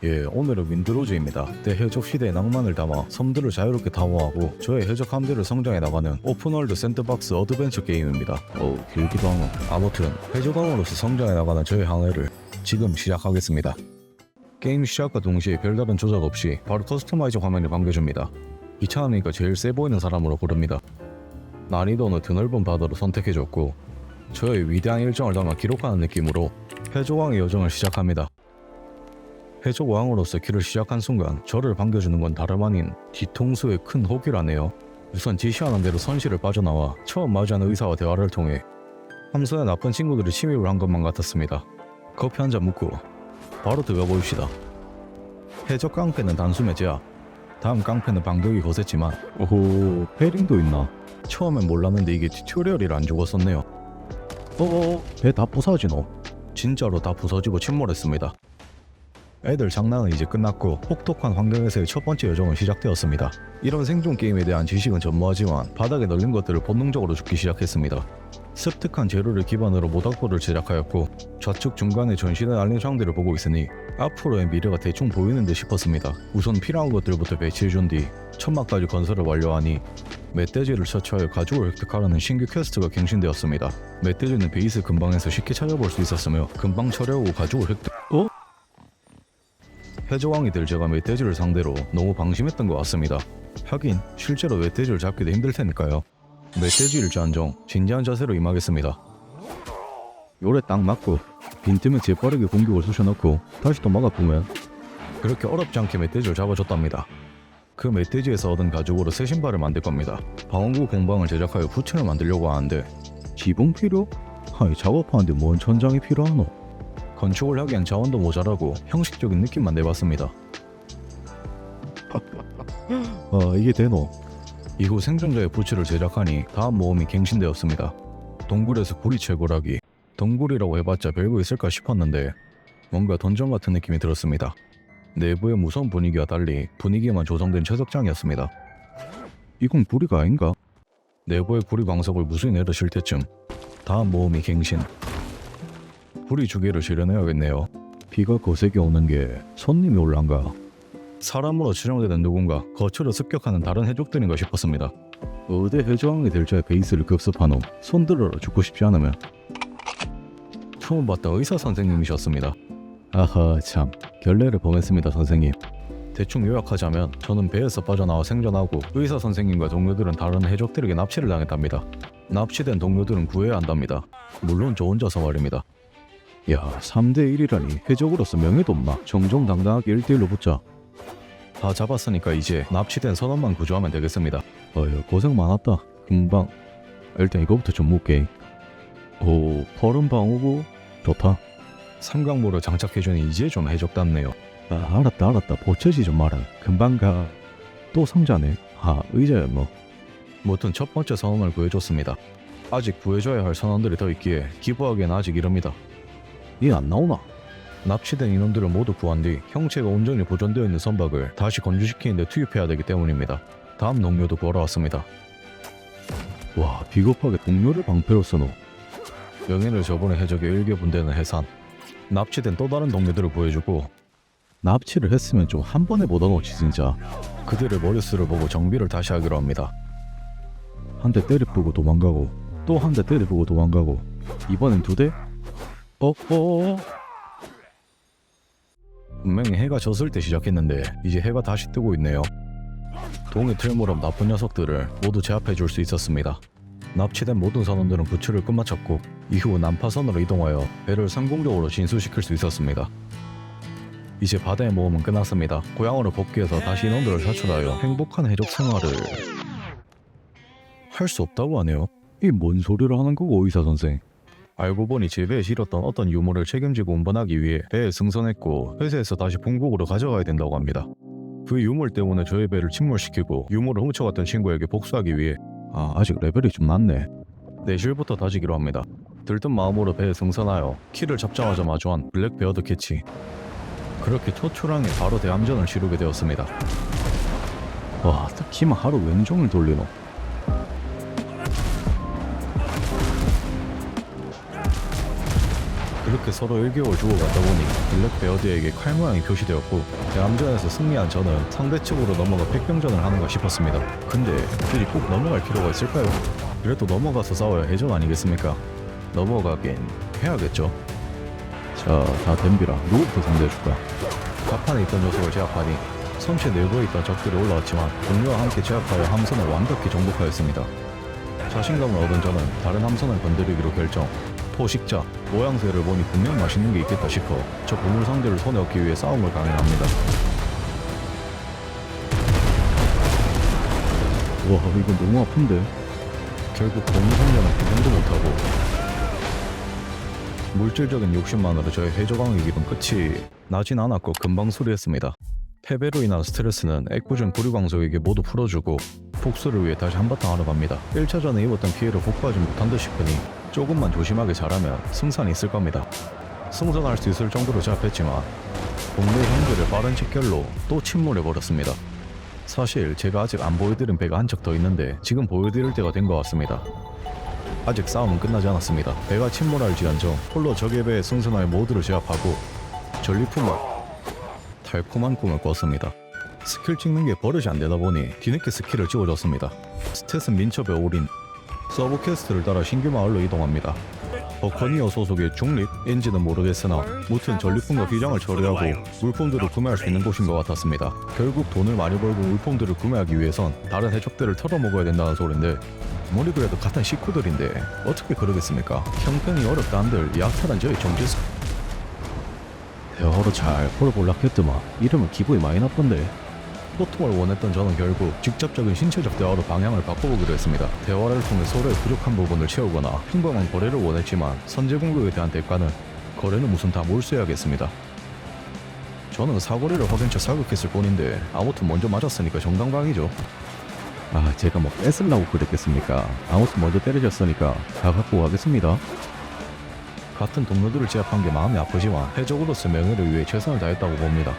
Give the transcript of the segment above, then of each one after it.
예, 오늘은 윈드로즈입니다. 대해적 시대의 낭만을 담아 섬들을 자유롭게 탐험하고 저의 해적 함대를 성장해 나가는 오픈월드 샌드박스 어드벤처 게임입니다. 길기도 하고. 아무튼 해적왕으로서 성장해 나가는 저의 항해를 지금 시작하겠습니다. 게임 시작과 동시에 별다른 조작 없이 바로 커스터마이저 화면을 반겨줍니다. 이차하니까 제일 세 보이는 사람으로 고릅니다. 난이도는 드넓은 바다로 선택해줬고 저의 위대한 일정을 담아 기록하는 느낌으로 해적왕의 여정을 시작합니다. 해적왕으로서 길을 시작한 순간 저를 반겨주는 건 다름 아닌 뒤통수의 큰 호기라네요. 우선 지시하는 대로 선실을 빠져나와 처음 마주하는 의사와 대화를 통해 함선에 나쁜 친구들이 침입을 한 것만 같았습니다. 커피 한 잔 묻고 바로 들어가 봅시다. 해적 깡패는 단숨에 제압. 다음 깡패는 반격이 거셌지만 오호, 패링도 있나? 처음엔 몰랐는데 이게 튜토리얼이라 안 죽었었네요. 배 다 부서지노? 진짜로 다 부서지고 침몰했습니다. 애들 장난은 이제 끝났고 혹독한 환경에서의 첫 번째 여정은 시작되었습니다. 이런 생존 게임에 대한 지식은 전무하지만 바닥에 널린 것들을 본능적으로 죽기 시작했습니다. 습득한 재료를 기반으로 모닥불을 제작하였고 좌측 중간에 전신의 알림창들을 보고 있으니 앞으로의 미래가 대충 보이는 듯 싶었습니다. 우선 필요한 것들부터 배치해준 뒤 천막까지 건설을 완료하니 멧돼지를 처치하여 가죽을 획득하라는 신규 퀘스트가 갱신되었습니다. 멧돼지는 베이스 근방에서 쉽게 찾아볼 수 있었으며 금방 처리하고 가죽을 획득... 해적왕이 될 제가 멧돼지를 상대로 너무 방심했던 것 같습니다. 하긴 실제로 멧돼지를 잡기도 힘들 테니까요. 멧돼지 일주안정 진지한 자세로 임하겠습니다. 요래 딱 맞고 빈틈에 재빠르게 공격을 쑤셔넣고 다시 또 막아보면 그렇게 어렵지 않게 멧돼지를 잡아줬답니다. 그 멧돼지에서 얻은 가죽으로 새 신발을 만들 겁니다. 방어구 공방을 제작하여 부츠를 만들려고 하는데 지붕 필요? 아이 작업하는데 뭔 천장이 필요하노? 건축을 하기엔 자원도 모자라고 형식적인 느낌만 내봤습니다. 이게 되노? 이후 생존자의 부츠를 제작하니 다음 모험이 갱신되었습니다. 동굴에서 굴이 채굴하기. 동굴이라고 해봤자 별거 있을까 싶었는데 뭔가 던전 같은 느낌이 들었습니다. 내부의 무서운 분위기와 달리 분위기만 조성된 채석장이었습니다. 이건 구리가 아닌가? 내부의 구리 광석을 무수히 내려칠 때쯤 다음 모험이 갱신. 구리 주개를 실현해야겠네요. 비가 거세게 오는 게 손님이 올란가? 사람으로 지정되는 누군가 거처를 습격하는 다른 해적들인가 싶었습니다. 어디 해적왕이 될 자의 베이스를 급습한 후 손들어라 죽고 싶지 않으면 처음 봤던 의사 선생님이셨습니다. 아하 참 결례를 범했습니다 선생님. 대충 요약하자면 저는 배에서 빠져나와 생존하고 의사 선생님과 동료들은 다른 해적들에게 납치를 당했답니다. 납치된 동료들은 구해야 한답니다. 물론 저 혼자서 말입니다. 야 3대1이라니 해적으로서 명예도 없나? 정정당당하게 1대1로 붙자. 다 잡았으니까 이제 납치된 선원만 구조하면 되겠습니다. 고생 많았다. 금방 일단 이거부터 좀 묻게. 오 펄은 방어구 좋다. 삼각모를 장착해주니 이제 좀 해적답네요. 알았다 보채지 좀 마라. 금방 가. 또 상자네. 의자야 뭐. 무튼 첫 번째 선원을 구해줬습니다. 아직 구해줘야 할 선원들이 더 있기에 기부하기엔 아직 이릅니다. 얘 안 나오나? 납치된 인원들을 모두 구한 뒤 형체가 온전히 보존되어 있는 선박을 다시 건조시키는 데 투입해야 되기 때문입니다. 다음 동료도 구하러 왔습니다. 와 비겁하게 동료를 방패로 써놓. 명예를 저버린 해적의 일개 분대는 해산. 납치된 또 다른 동료들을 구해주고 납치를 했으면 좀 한 번에 못 얻어놓지 진짜. 그들의 머릿수를 보고 정비를 다시 하기로 합니다. 한 대 때려부고 도망가고 또 한 대 때려부고 도망가고 이번엔 2대? 분명히 해가 졌을 때 시작했는데 이제 해가 다시 뜨고 있네요. 동의 틀무럼 나쁜 녀석들을 모두 제압해 줄 수 있었습니다. 납치된 모든 선원들은 부츠를 끝마쳤고 이후 난파선으로 이동하여 배를 성공적으로 진수시킬 수 있었습니다. 이제 바다의 모험은 끝났습니다. 고향으로 복귀해서 다시 인원들을 사출하여 행복한 해적 생활을 할 수 없다고 하네요. 이 뭔 소리를 하는 거고 의사 선생. 알고 보니 제 배에 실었던 어떤 유물을 책임지고 운반하기 위해 배에 승선했고 회사에서 다시 본국으로 가져가야 된다고 합니다. 그 유물 때문에 저의 배를 침몰시키고 유물을 훔쳐갔던 친구에게 복수하기 위해 아직 레벨이 좀 낮네. 내실부터 다지기로 합니다. 들뜬 마음으로 배에 승선하여 키를 잡자마자 마주한 블랙베어드 캐치. 그렇게 초초랑에 바로 대함전을 치르게 되었습니다. 와 키만 하루 왼종일 돌리노. 그렇게 그렇게 서로 일격을 주고받다 보니 블랙베어드에게 칼 모양이 표시되었고 대함전에서 승리한 저는 상대 측으로 넘어가 팩병전을 하는가 싶었습니다. 근데 굳이 꼭 넘어갈 필요가 있을까요? 그래도 넘어가서 싸워야 해전 아니겠습니까? 넘어가긴 해야겠죠. 자, 다 덤비라. 누구부터 상대해줄까? 갑판에 있던 녀석을 제압하니 선체 내부에 있던 적들이 올라왔지만 동료와 함께 제압하여 함선을 완벽히 정복하였습니다. 자신감을 얻은 저는 다른 함선을 건드리기로 결정. 포식자, 모양새를 보니 분명 맛있는 게 있겠다 싶어 저 보물 상대를 손에 얻기 위해 싸움을 강행합니다. 와, 이건 너무 아픈데? 결국 보물 상대는 구경도 못하고 물질적인 욕심만으로 저의 해저광의 길은 끝이 나진 않았고 금방 수리했습니다. 패배로 인한 스트레스는 애꿎은 구류광석에게 모두 풀어주고 복수를 위해 다시 한바탕 하러 갑니다. 1차전에 입었던 피해를 복구하지 못한 듯 싶으니 조금만 조심하게 잘하면 승산이 있을 겁니다. 승선할 수 있을 정도로 제압했지만 동네 형들의 빠른 직결로 또 침몰해버렸습니다. 사실 제가 아직 안 보여드린 배가 한 척 더 있는데 지금 보여드릴 때가 된 것 같습니다. 아직 싸움은 끝나지 않았습니다. 배가 침몰할지언정 홀로 적의 배에 승선할 모두를 제압하고 전리품을 달콤한 꿈을 꿨습니다. 스킬 찍는 게 버릇이 안 되다 보니 뒤늦게 스킬을 찍어줬습니다. 스탯은 민첩에 올인 서브퀘스트를 따라 신규 마을로 이동합니다. 버커니어 소속의 중립인지는 모르겠으나 무튼 전리품과 비장을 처리하고 물품들을 구매할 수 있는 곳인 것 같았습니다. 결국 돈을 많이 벌고 물품들을 구매하기 위해선 다른 해적들을 털어먹어야 된다는 소린데 아무리 그래도 같은 식구들인데 어떻게 그러겠습니까? 형편이 어렵다 한들 약탈한 저희 정지수 대화로 잘 폴볼락했더만 이러면 기분이 많이 나쁜데. 소통을 원했던 저는 결국 직접적인 신체적 대화로 방향을 바꿔보기로 했습니다. 대화를 통해 서로의 부족한 부분을 채우거나 평범한 거래를 원했지만 선제 공격에 대한 대가는 거래는 무슨 다 몰수해야겠습니다. 저는 사거리를 확인차 사격했을 뿐인데 아무튼 먼저 맞았으니까 정당방위죠. 아, 제가 뭐 뺏으려고 그랬겠습니까? 아무튼 먼저 때려졌으니까 다 갖고 가겠습니다. 같은 동료들을 제압한 게 마음이 아프지만 해적으로서 명예를 위해 최선을 다했다고 봅니다.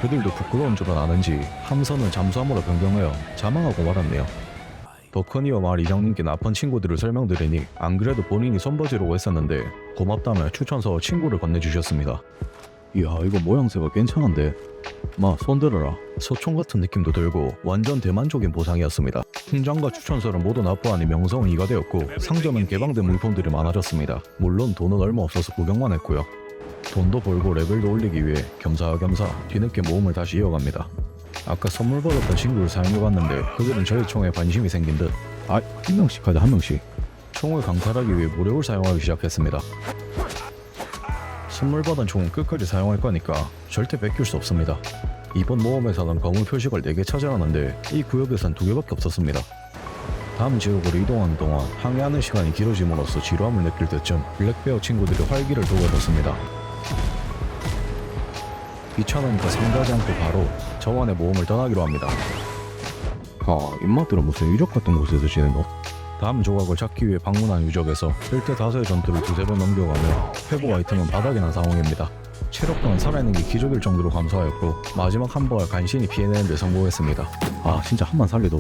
그들도 부끄러운 줄은 아는지 함선을 잠수함으로 변경하여 자망하고 말았네요. 버커니어 마을 이장님께 나쁜 친구들을 설명드리니 안 그래도 본인이 손버지라고 했었는데 고맙다며 추천서 친구를 건네주셨습니다. 이야, 이거 모양새가 괜찮은데? 마, 손들어라. 소총 같은 느낌도 들고 완전 대만족인 보상이었습니다. 훈장과 추천서는 모두 납부하니 명성은 이가 되었고 상점은 개방된 물품들이 많아졌습니다. 물론 돈은 얼마 없어서 구경만 했고요. 돈도 벌고 레벨도 올리기 위해 겸사겸사 뒤늦게 모험을 다시 이어갑니다. 아까 선물 받았던 친구를 사용해봤는데 그들은 저의 총에 관심이 생긴 듯 한 명씩 하자, 한 명씩. 총을 강탈하기 위해 무력을 사용하기 시작했습니다. 선물 받은 총은 끝까지 사용할 거니까 절대 뺏길 수 없습니다. 이번 모험에서는 거물 표식을 4개 찾아왔는데 이 구역에선 2개밖에 없었습니다. 다음 지역으로 이동하는 동안 항해하는 시간이 길어짐으로써 지루함을 느낄 때쯤 블랙베어 친구들이 활기를 돋궈줬습니다. 귀찮으니까 상대하지 않고 바로 저만의 모험을 떠나기로 합니다. 인마들은 무슨 유적 같은 곳에서 지내노? 다음 조각을 찾기 위해 방문한 유적에서 1대 5의 전투를 2-3번 넘겨가며 회복 아이템은 바닥이 난 상황입니다. 체력도는 살아있는 게 기적일 정도로 감소하였고 마지막 한 방을 간신히 피해내는 데 성공했습니다. 진짜 한 번 살려도.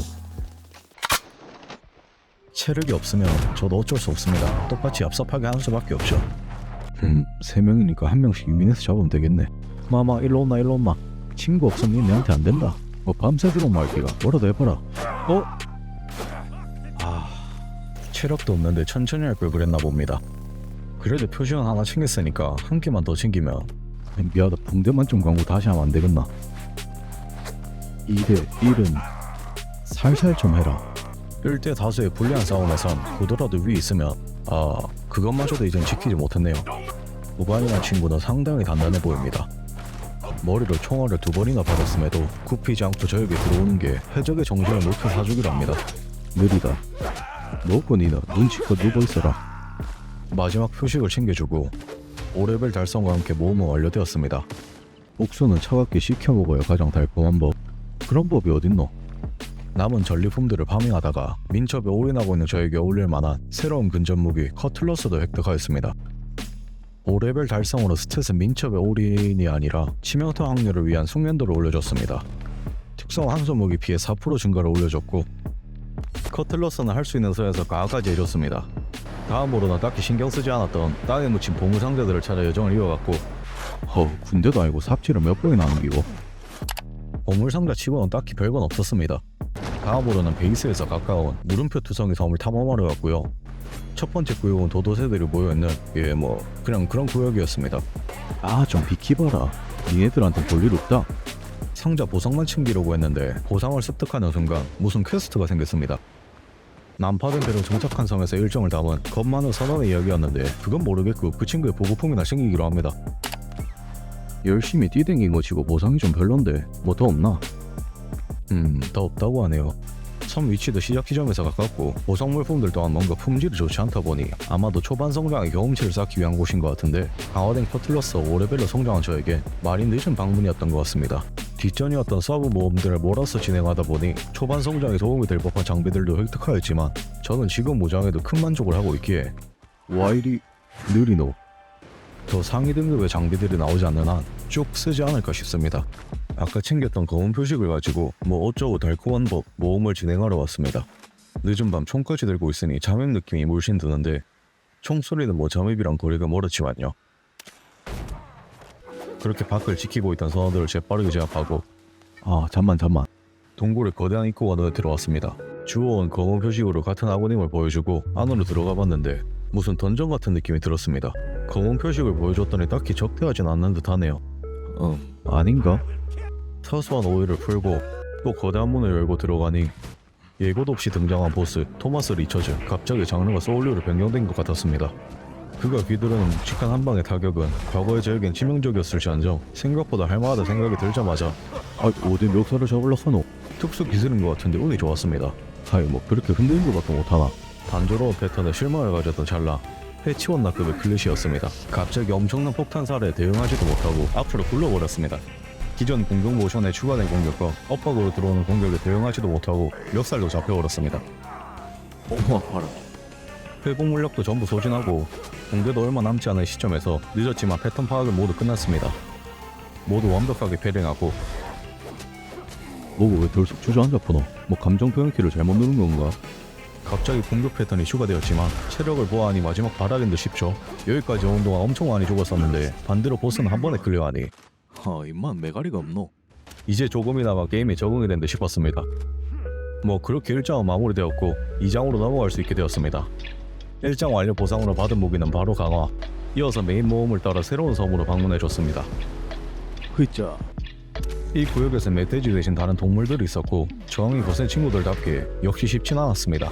체력이 없으면 저도 어쩔 수 없습니다. 똑같이 얍삽하게 하는 수밖에 없죠. 3명이니까 1명씩 유인해서 잡으면 되겠네. 마마 일로 온나. 친구 없으면 내한테 안 된다. 밤새도록 말기가 뭐라도 해봐라. 체력도 없는데 천천히 할 걸 그랬나 봅니다. 그래도 표시는 하나 챙겼으니까 한 개만 더 챙기면. 미안하다, 붕대만 좀 감고 다시 하면 안 되겠나? 2대 1은 살살 좀 해라. 1대 5의 불리한 싸움에선 고도라도 위에 있으면 그것마저도 이젠 지키지 못했네요. 무반이란 친구는 상당히 단단해 보입니다. 머리로 총알을 2번이나 받았음에도 굽히지 않고 저에게 들어오는 게 해적의 정신을 높여 사주기로 합니다. 느리다. 먹고 니나 눈치껏 누워있어라. 마지막 표식을 챙겨주고 5레벨 달성과 함께 모험은 완료되었습니다. 옥수는 차갑게 식혀 먹어야 가장 달콤한 법. 그런 법이 어딨노? 남은 전리품들을 파밍하다가 민첩에 올인하고 있는 저에게 어울릴 만한 새로운 근접 무기 커틀러스도 획득하였습니다. 5레벨 달성으로 스탯은 민첩의 올인이 아니라 치명타 확률을 위한 숙련도를 올려줬습니다. 특성 한손 무기 피해 4% 증가를 올려줬고 커틀러스는 할 수 있는 선에서 가까지 해줬습니다. 다음으로는 딱히 신경 쓰지 않았던 땅에 묻힌 보물 상자들을 찾아 여정을 이어갔고, 군대도 아니고 삽질을 몇 번이나 남기고. 보물 상자 치고는 딱히 별건 없었습니다. 다음으로는 베이스에서 가까운 물음표 투성이 섬을 탐험하러 갔고요. 첫 번째 구역은 도도새들이 모여있는 그냥 그런 구역이었습니다. 좀 비키봐라. 니네들한텐 볼일 없다. 상자 보상만 챙기려고 했는데 보상을 습득하는 순간 무슨 퀘스트가 생겼습니다. 난파된 배로 정착한 섬에서 일정을 담은 겁 많은 선원의 이야기였는데 그건 모르겠고 그 친구의 보급품이나 챙기기로 합니다. 열심히 뛰댕긴 거 치고 보상이 좀 별론데 뭐 더 없나? 더 없다고 하네요. 섬 위치도 시작 지점에서 가깝고 보상 물품들 또한 뭔가 품질이 좋지 않다 보니 아마도 초반 성장의 경험치를 쌓기 위한 곳인 것 같은데, 강화된 커틀러스 5레벨로 성장한 저에게 말이 늦은 방문이었던 것 같습니다. 뒷전이었던 서브 모험들을 몰아서 진행하다 보니 초반 성장에 도움이 될 법한 장비들도 획득하였지만 저는 지금 무장에도 큰 만족을 하고 있기에 와 이리 느리노. 더 상위 등급의 장비들이 나오지 않는 한 쭉 쓰지 않을까 싶습니다. 아까 챙겼던 검은 표식을 가지고 어쩌고 달콤한 법 모험을 진행하러 왔습니다. 늦은 밤 총까지 들고 있으니 잠입 느낌이 물씬 드는데 총소리는 잠입이랑 거리가 멀었지만요. 그렇게 밖을 지키고 있던 선원들을 재빠르게 제압하고 잠만 동굴의 거대한 입구가 눈에 들어왔습니다. 주워온 검은 표식으로 같은 아군임을 보여주고 안으로 들어가 봤는데 무슨 던전 같은 느낌이 들었습니다. 검은 표식을 보여줬더니 딱히 적대하진 않는 듯 하네요. 아닌가? 사소한 오해를 풀고 또 거대한 문을 열고 들어가니 예고도 없이 등장한 보스 토마스 리처즈, 갑자기 장르가 소울류로 변경된 것 같았습니다. 그가 귀두르는 묵직한 한 방의 타격은 과거의 저에겐 치명적이었을지언정 생각보다 할만하다 생각이 들자마자 어디 멱살을 잡으려 하노? 특수 기술인 것 같은데 운이 좋았습니다. 그렇게 흔들린 것밖에 못하나? 단조로운 패턴에 실망을 가졌던 찰나 해치웠나급의 클래시였습니다. 갑자기 엄청난 폭탄살에 대응하지도 못하고 앞으로 굴러버렸습니다. 기존 공격 모션에 추가된 공격과 엇박으로 들어오는 공격에 대응하지도 못하고 멱살도 잡혀버렸습니다. 아파라. 회복 물력도 전부 소진하고 공대도 얼마 남지 않은 시점에서 늦었지만 패턴 파악은 모두 끝났습니다. 모두 완벽하게 패링하고. 왜 들썩 주저앉았구나. 감정 표현키를 잘못 누른 건가? 갑자기 공격 패턴이 추가되었지만 체력을 보아하니 마지막 바닥인 듯 싶죠. 여기까지 온 동안 엄청 많이 죽었었는데 반대로 보스는 한 번에 클리어하니 임만 메가리가 없노. 이제 조금이나마 게임에 적응이 된 듯 싶었습니다. 그렇게 1장은 마무리되었고 2장으로 넘어갈 수 있게 되었습니다. 1장 완료 보상으로 받은 무기는 바로 강화. 이어서 메인 모험을 따라 새로운 섬으로 방문해줬습니다. 흐짜. 이 구역에서 멧돼지 대신 다른 동물들이 있었고 저항이 거센 친구들답게 역시 쉽진 않았습니다.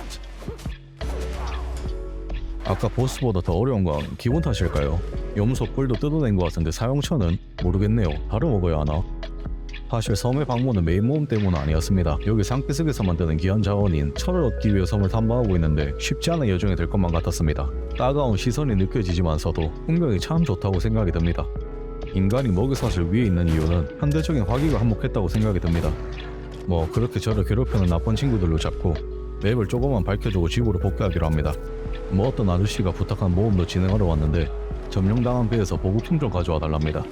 아까 보스보다 더 어려운 건 기분 탓일까요? 염소 뿔도 뜯어낸 것 같은데 사용처는 모르겠네요. 바로 먹어야 하나? 사실 섬의 방문은 메인 모험 때문은 아니었습니다. 여기 산기슭에서 만드는 귀한 자원인 철을 얻기 위해 섬을 탐방하고 있는데 쉽지 않은 여정이 될 것만 같았습니다. 따가운 시선이 느껴지지만서도 풍경이 참 좋다고 생각이 듭니다. 인간이 먹이사슬 위에 있는 이유는 현대적인 화기가 한몫했다고 생각이 듭니다. 그렇게 저를 괴롭히는 나쁜 친구들로 잡고 맵을 조금만 밝혀주고 집으로 복귀하기로 합니다. 어떤 아저씨가 부탁한 모험도 진행하러 왔는데 점령당한 배에서 보급품 좀 가져와 달랍니다.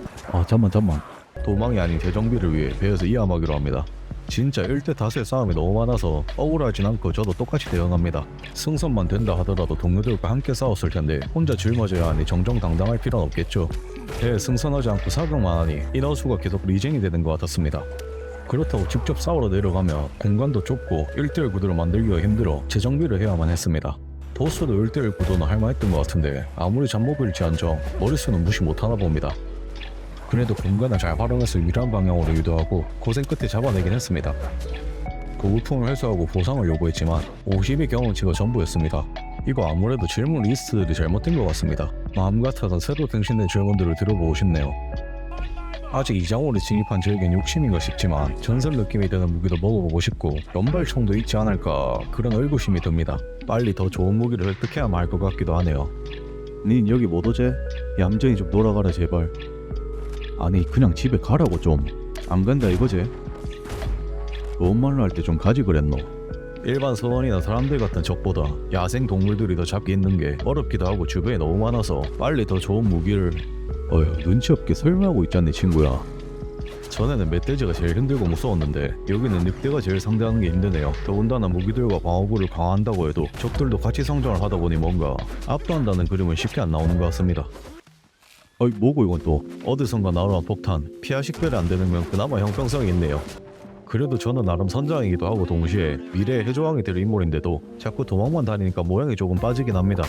잠만. 도망이 아닌 재정비를 위해 배에서 이함하기로 합니다. 진짜 1대5의 싸움이 너무 많아서 억울하진 않고 저도 똑같이 대응합니다. 승선만 된다 하더라도 동료들과 함께 싸웠을 텐데 혼자 짊어져야 하니 정정당당할 필요는 없겠죠. 배에 승선하지 않고 사격만 하니 인원수가 계속 리젠이 되는 것 같았습니다. 그렇다고 직접 싸우러 내려가면 공간도 좁고 1대1 구도를 만들기가 힘들어 재정비를 해야만 했습니다. 보스도 1대1 구도는 할만했던 것 같은데 아무리 잡목일지언정 머릿수는 무시 못하나 봅니다. 그래도 공간을 잘 활용해서 유리한 방향으로 유도하고 고생 끝에 잡아내긴 했습니다. 고급품을 회수하고 보상을 요구했지만 50의 경험치가 전부였습니다. 이거 아무래도 질문 리스트들이 잘못된 것 같습니다. 마음 같아선 새로 갱신된 질문들을 들어보고 싶네요. 아직 2장으로 진입한 저에겐 욕심인가 싶지만 전설 느낌이 드는 무기도 먹어보고 싶고 연발총도 있지 않을까 그런 의구심이 듭니다. 빨리 더 좋은 무기를 획득해야만 할 것 같기도 하네요. 닌 여기 못 오제? 얌전히 좀 놀아가라 제발. 아니 그냥 집에 가라고 좀. 안 간다 이거지? 좋은 말로 할 때 좀 가지 그랬노. 일반 서원이나 사람들 같은 적보다 야생 동물들이 더 잡기 힘든 게 어렵기도 하고 주변에 너무 많아서 빨리 더 좋은 무기를 눈치 없게 설명하고 있잖니 친구야. 전에는 멧돼지가 제일 힘들고 무서웠는데 여기는 늑대가 제일 상대하는 게 힘드네요. 더군다나 무기들과 방어구를 강화한다고 해도 적들도 같이 성장을 하다 보니 뭔가 압도한다는 그림은 쉽게 안 나오는 것 같습니다. 어이 뭐고 이건 또 어디선가 날아온 폭탄 피하 식별이 안 되는 면 그나마 형평성이 있네요. 그래도 저는 나름 선장이기도 하고 동시에 미래의 해조왕이 될 인물인데도 자꾸 도망만 다니니까 모양이 조금 빠지긴 합니다.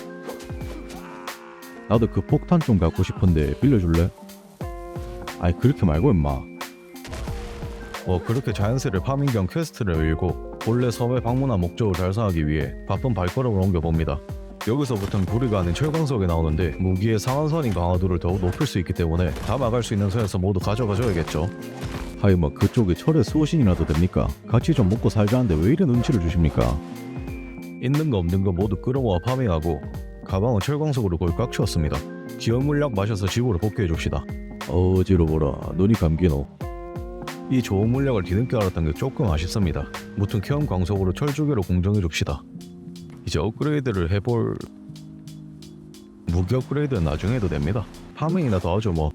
나도 그 폭탄 좀 갖고 싶은데 빌려줄래? 아이 그렇게 말고 임마. 그렇게 자연스레 파밍 겸 퀘스트를 열고 본래 섬에 방문한 목적을 달성하기 위해 바쁜 발걸음을 옮겨봅니다. 여기서부터는 구리가 아닌 철광석이 나오는데 무기의 상한선인 강화도를 더욱 높일 수 있기 때문에 다 막을 수 있는 선에서 모두 가져가줘야겠죠. 하이 뭐 그쪽에 철의 수호신이라도 됩니까? 같이 좀 먹고 살자는데 왜 이래 눈치를 주십니까? 있는 거 없는 거 모두 끌어모아 파밍하고 가방은 철광석으로 거의 꽉 채웠습니다. 기억 물약 마셔서 집으로 복귀해 줍시다. 어지러워라 눈이 감기노. 이 좋은 물약을 뒤늦게 알았던 게 조금 아쉽습니다. 무튼 키움 광석으로 철조개로 공정해 줍시다. 이제 업그레이드를 해볼... 무기 업그레이드는 나중에 해도 됩니다. 파밍이나 더 하죠 뭐.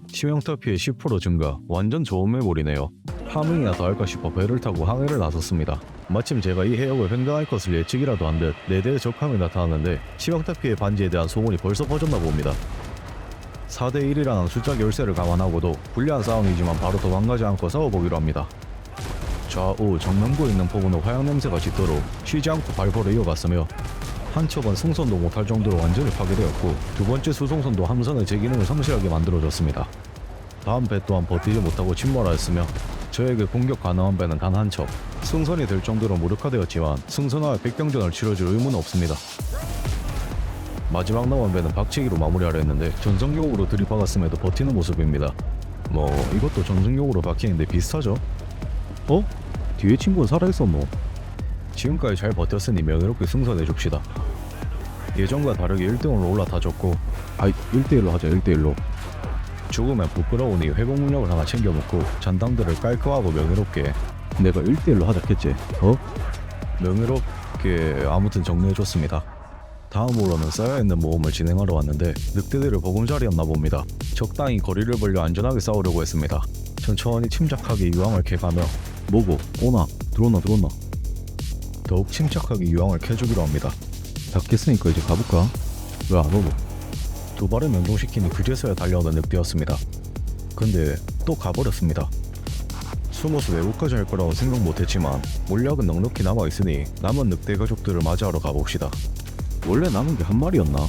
치명타 피해 10% 증가, 완전 좋은 매몰이네요. 파밍이나 더 할까 싶어 배를 타고 항해를 나섰습니다. 마침 제가 이 해역을 횡단할 것을 예측이라도 한 듯 4대의 적함이 나타났는데 치명타 피해 반지에 대한 소문이 벌써 퍼졌나 봅니다. 4대1이라는 숫자 열쇠를 감안하고도 불리한 싸움이지만 바로 도망가지 않고 싸워보기로 합니다. 좌우 정면구에 있는 폭우는 화약 냄새가 짙도록 쉬지 않고 발포를 이어갔으며 한 척은 승선도 못할 정도로 완전히 파괴되었고 두 번째 수송선도 함선의 제 기능을 성실하게 만들어줬습니다. 다음 배 또한 버티지 못하고 침몰하였으며 저에게 공격 가능한 배는 단 한 척. 승선이 될 정도로 무력화되었지만 승선화의 백경전을 치러줄 의무는 없습니다. 마지막 남은 배는 박치기로 마무리하려 했는데 전성력으로 들이박았음에도 버티는 모습입니다. 뭐 이것도 전성력으로 박히는데 비슷하죠? 뒤에 친구는 살아있었노? 지금까지 잘 버텼으니 명예롭게 승선해줍시다. 예전과 다르게 1등으로 올라타줬고 1대1로 하자 1대1로. 죽으면 부끄러우니 회복 물약을 하나 챙겨 먹고 잔당들을 깔끔하고 명예롭게. 내가 1대1로 하자겠지? 명예롭게 아무튼 정리해줬습니다. 다음으로는 쌓여있는 모험을 진행하러 왔는데 늑대들을 보금자리였나 봅니다. 적당히 거리를 벌려 안전하게 싸우려고 했습니다. 천천히 침착하게 유황을 캐가며 뭐고? 오나? 들어오나? 더욱 침착하게 유황을 캐주기로 합니다. 다 깼으니까 이제 가볼까? 왜 안 오노? 두 발을 명중시키니 그제서야 달려오는 늑대였습니다. 근데 또 가버렸습니다. 숨어서 외국까지 할 거라고 생각 못했지만 물약은 넉넉히 남아있으니 남은 늑대 가족들을 맞이하러 가봅시다. 원래 남은 게 한 마리였나?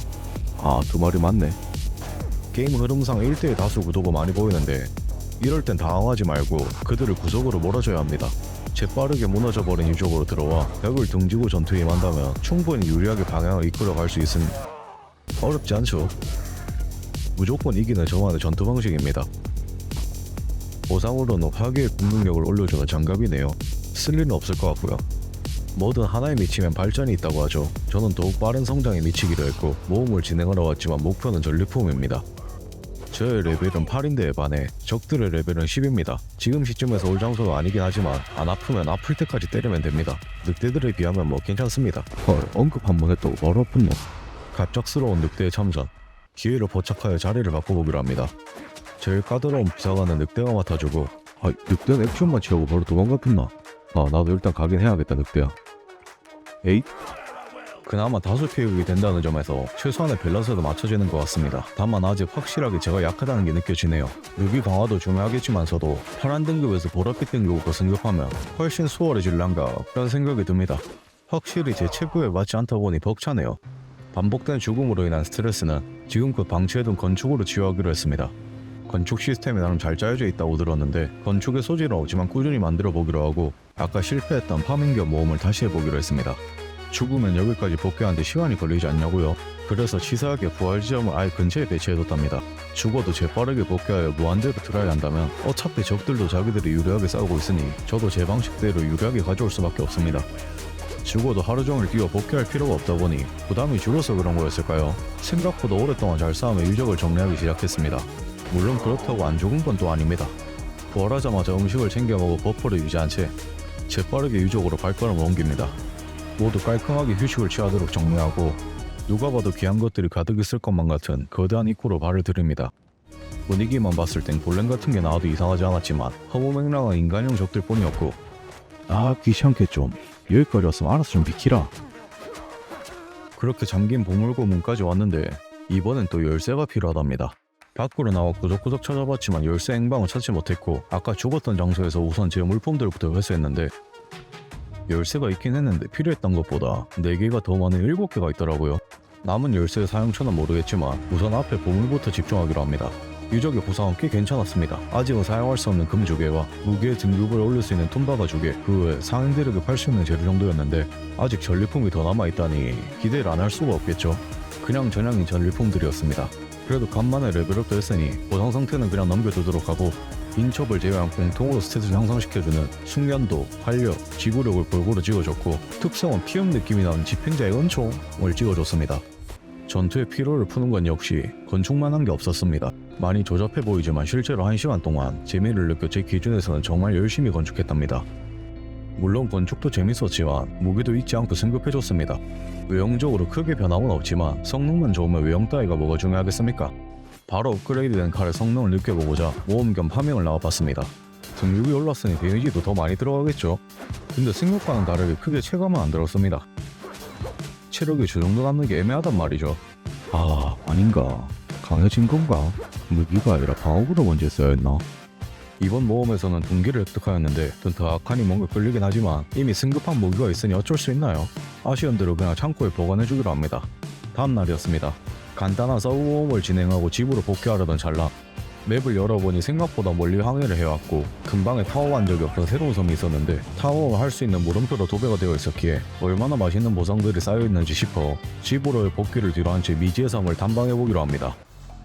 두 마리 맞네. 게임 흐름상 1대의 다수 구도가 많이 보이는데 이럴 땐 당황하지 말고 그들을 구석으로 몰아줘야 합니다. 재빠르게 무너져버린 유적으로 들어와 벽을 등지고 전투에 임한다면 충분히 유리하게 방향을 이끌어갈 수 있으니 어렵지 않죠. 무조건 이기는 저만의 전투 방식입니다. 보상으로는 화기의 공격력을 올려주는 장갑이네요. 쓸 일은 없을 것 같고요. 뭐든 하나에 미치면 발전이 있다고 하죠. 저는 더욱 빠른 성장에 미치기로 했고 모험을 진행하러 왔지만 목표는 전리품입니다. 저의 레벨은 8인데에 반해 적들의 레벨은 10입니다. 지금 시점에서 올 장소는 아니긴 하지만 안 아프면 아플 때까지 때리면 됩니다. 늑대들에 비하면 뭐 괜찮습니다. 언급 한번 했다고 바로 아픈 놈. 갑작스러운 늑대의 참전. 기회를 포착하여 자리를 바꿔보기로 합니다. 제일 까다로운 비사관은 늑대가 맡아주고 늑대는 액션만 취하고 바로 도망가겠나? 나도 일단 가긴 해야겠다 늑대야. 에잇? 그나마 다수 피해국이 된다는 점에서 최소한의 밸런스도 맞춰지는 것 같습니다. 다만 아직 확실하게 제가 약하다는 게 느껴지네요. 무기 강화도 중요하겠지만서도 파란 등급에서 보랏빛 등급으로 승급하면 훨씬 수월해질란가 그런 생각이 듭니다. 확실히 제 체구에 맞지 않다 보니 벅차네요. 반복된 죽음으로 인한 스트레스는 지금껏 방치해둔 건축으로 치유하기로 했습니다. 건축 시스템이 나름 잘 짜여져 있다고 들었는데 건축의 소질은 없지만 꾸준히 만들어 보기로 하고 아까 실패했던 파밍 겸 모험을 다시 해보기로 했습니다. 죽으면 여기까지 복귀하는데 시간이 걸리지 않냐고요? 그래서 치사하게 부활 지점을 아예 근처에 배치해뒀답니다. 죽어도 재빠르게 복귀하여 무한대로 트라이 한다면 어차피 적들도 자기들이 유리하게 싸우고 있으니 저도 제 방식대로 유리하게 가져올 수밖에 없습니다. 죽어도 하루 종일 뛰어 복귀할 필요가 없다 보니 부담이 줄어서 그런 거였을까요? 생각보다 오랫동안 잘 싸우며 유적을 정리하기 시작했습니다. 물론 그렇다고 안 죽은 건 또 아닙니다. 부활하자마자 음식을 챙겨 먹어 버퍼를 유지한 채 재빠르게 유적으로 발걸음을 옮깁니다. 모두 깔끔하게 휴식을 취하도록 정리하고 누가 봐도 귀한 것들이 가득 있을 것만 같은 거대한 입구로 발을 들입니다. 분위기만 봤을 땐 골렘 같은 게 나와도 이상하지 않았지만 허무맹랑한 인간형 적들 뿐이었고 아 귀찮게 좀 여기까지 왔으면 알아서 좀 비키라. 그렇게 잠긴 보물고문까지 왔는데 이번엔 또 열쇠가 필요하답니다. 밖으로 나와 구석구석 찾아봤지만 열쇠 행방을 찾지 못했고 아까 죽었던 장소에서 우선 제 물품들부터 회수했는데 열쇠가 있긴 했는데 필요했던 것보다 4개가 더 많은 7개가 있더라고요. 남은 열쇠의 사용처는 모르겠지만 우선 앞에 보물부터 집중하기로 합니다. 유적의 보상은 꽤 괜찮았습니다. 아직은 사용할 수 없는 금 2개와 무기의 등급을 올릴 수 있는 tum바가 2개, 그 외 상인들에게 팔 수 있는 재료 정도였는데 아직 전리품이 더 남아있다니 기대를 안 할 수가 없겠죠. 그냥 전형인 전리품들이었습니다. 그래도 간만에 레벨업도 했으니 보상 상태는 그냥 넘겨두도록 하고 인첩을 제외한 공통으로 스탯을 향상시켜주는 숙련도, 활력, 지구력을 골고루 찍어줬고 특성은 피움 느낌이 나는 집행자의 은총을 찍어줬습니다. 전투의 피로를 푸는 건 역시 건축만한 게 없었습니다. 많이 조잡해 보이지만 실제로 1시간 동안 재미를 느껴 제 기준에서는 정말 열심히 건축했답니다. 물론 건축도 재밌었지만 무기도 잊지 않고 승급해줬습니다. 외형적으로 크게 변함은 없지만 성능만 좋으면 외형 따위가 뭐가 중요하겠습니까? 바로 업그레이드된 칼의 성능을 느껴보고자 모험 겸 파밍을 나와봤습니다. 등급이 올랐으니 데미지도 더 많이 들어가겠죠? 근데 생각과는 다르게 크게 체감은 안 들었습니다. 체력이 저 정도 남는 게 애매하단 말이죠. 아 아닌가, 강해진 건가? 무기가 아니라 방어구를 먼저 써야 했나? 이번 모험에서는 동기를 획득하였는데 더 악하니 뭔가 끌리긴 하지만 이미 승급한 무기가 있으니 어쩔 수 있나요? 아쉬운 대로 그냥 창고에 보관해주기로 합니다. 다음 날이었습니다. 간단한 서브 모험을 진행하고 집으로 복귀하려던 찰나 맵을 열어보니 생각보다 멀리 항해를 해왔고 근방에 타워 한 적이 없던 새로운 섬이 있었는데 타워가 할 수 있는 물음표로 도배가 되어 있었기에 얼마나 맛있는 보상들이 쌓여있는지 싶어 집으로의 복귀를 뒤로 한 채 미지의 섬을 탐방해보기로 합니다.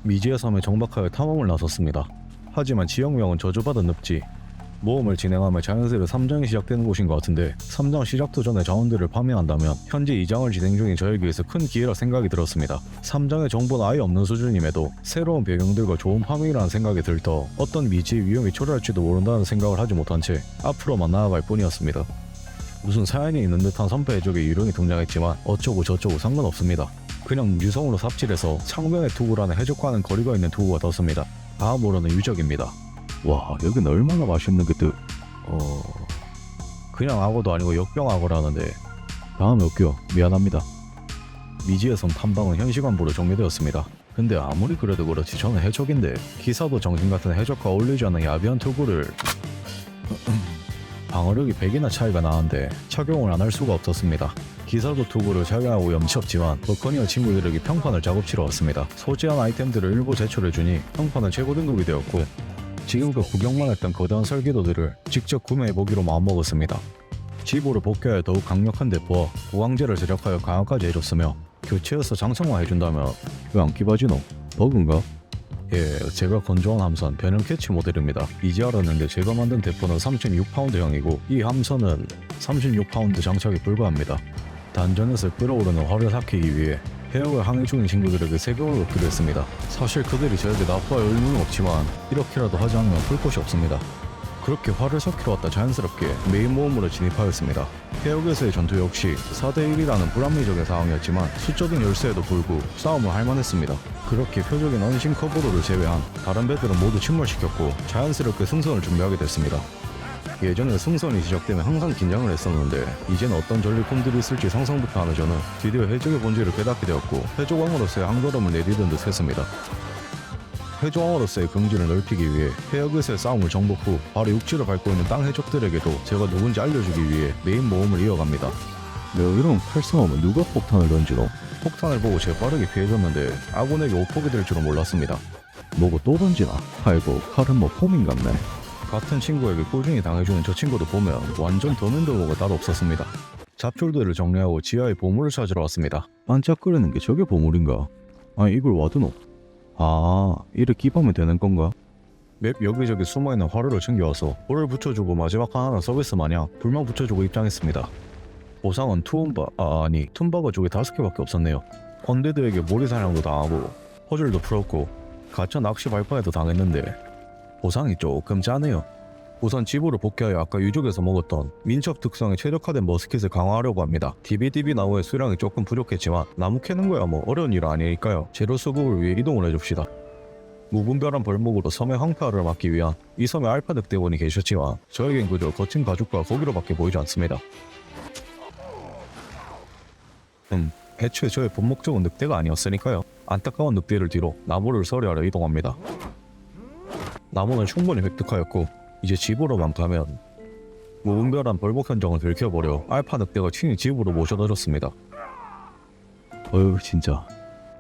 미지의 섬에 정박하여 탐험을 나섰습니다. 하지만 지역명은 저주받은 늪지. 모험을 진행하며 자연스레 3장이 시작되는 곳인 것 같은데 3장 시작도 전에 자원들을 파밍한다면 현재 2장을 진행 중인 저에게서 큰 기회라 생각이 들었습니다. 3장의 정보는 아예 없는 수준임에도 새로운 배경들과 좋은 파밍이라는 생각이 들터 어떤 미지의 위험이 초래할지도 모른다는 생각을 하지 못한 채 앞으로만 나아갈 뿐이었습니다. 무슨 사연이 있는 듯한 선패 해적의 유령이 등장했지만 어쩌고 저쩌고 상관없습니다. 그냥 유성으로 삽질해서 창명의 투구라는 해적과는 거리가 있는 투구가 떴습니다. 다음으로는 유적입니다. 와 여긴 얼마나 맛있는 게 그냥 악어도 아니고 역병 악어라는데 다음에 올게요. 미안합니다. 미지의 섬 탐방은 현시간부로 종료되었습니다. 근데 아무리 그래도 그렇지 저는 해적인데 기사도 정신같은 해적과 어울리지 않는 야비한 투구를 방어력이 100이나 차이가 나는데 착용을 안 할 수가 없었습니다. 기사도 투구를 착용하고 염치 없지만 버커니어 친구들에게 평판을 작업치러 왔습니다. 소지한 아이템들을 일부 제출해주니 평판은 최고 등급이 되었고 지금껏 구경만 했던 거대한 설계도들을 직접 구매해보기로 마음먹었습니다. 집으로 복귀하여 더욱 강력한 대포와 보강제를 제작하여 강화까지 해줬으며 교체해서 장착만 해준다면 왜 안 끼바지노? 버그인가? 예, 제가 건조한 함선 변형 캐치 모델입니다. 이제 알았는데 제가 만든 대포는 36파운드형이고 이 함선은 36파운드 장착이 불가합니다. 단전에서 끓어오르는 화를 삭히기 위해 해역을 항해 중인 친구들에게 세금을 얻기로 했습니다. 사실 그들이 저에게 나빠할 의무는 없지만 이렇게라도 하지 않으면 풀 곳이 없습니다. 그렇게 화를 삭히러 왔다 자연스럽게 메인 모험으로 진입하였습니다. 해역에서의 전투 역시 4대1이라는 불합리적인 상황이었지만 수적인 열세에도 불구 싸움을 할만했습니다. 그렇게 표적인 언신 커브로를 제외한 다른 배들은 모두 침몰시켰고 자연스럽게 승선을 준비하게 됐습니다. 예전에 승선이 시작되면 항상 긴장을 했었는데 이제는 어떤 전리품들이 있을지 상상부터 하는 저는 드디어 해적의 본질을 깨닫게 되었고 해적왕으로서의 한 걸음을 내디딘 듯 했습니다. 해적왕으로서의 긍지를 넓히기 위해 해역에서의 싸움을 정복 후 바로 육지를 밟고 있는 땅 해적들에게도 제가 누군지 알려주기 위해 메인 모험을 이어갑니다. 내가 이런 칼싸움은 누가 폭탄을 던지노? 폭탄을 보고 재빠르게 피해줬는데 아군에게 오폭이 될 줄은 몰랐습니다. 뭐고 또 던지나? 아이고 칼은 뭐 폼인 같네. 같은 친구에게 꾸준히 당해주는 저 친구도 보면 완전 더맨더머가 따로 없었습니다. 잡줄들을 정리하고 지하의 보물을 찾으러 왔습니다. 반짝거리는 게 저게 보물인가? 아니 이걸 와두노? 아 이를 기바면 되는 건가? 맵 여기저기 숨어있는 화로를 챙겨와서 불을 붙여주고 마지막 하나는 서비스 마냥 불만 붙여주고 입장했습니다. 보상은 툼바가 쪽에 5개밖에 없었네요. 언데드에게 몰이사냥도 당하고 퍼즐도 풀었고 가짜 낚시 발판에도 당했는데 보상이 조금 짜네요. 우선 집으로 복귀하여 아까 유적에서 먹었던 민첩 특성의 최적화된 머스킷을 강화하려고 합니다. DBDB 나무의 수량이 조금 부족했지만 나무 캐는 거야 뭐 어려운 일 아니니까요. 재료 수급을 위해 이동을 해줍시다. 무분별한 벌목으로 섬의 황폐화를 막기 위한 이 섬에 알파 늑대원이 계셨지만 저에겐 그저 거친 가죽과 고기로밖에 보이지 않습니다. 애초에 저의 본 목적은 늑대가 아니었으니까요. 안타까운 늑대를 뒤로 나무를 서리하러 이동합니다. 나무는 충분히 획득하였고 이제 집으로만 가면 무분별한 벌목 현장을 들켜버려 알파 늑대가 친히 집으로 모셔다 줬습니다. 어휴 진짜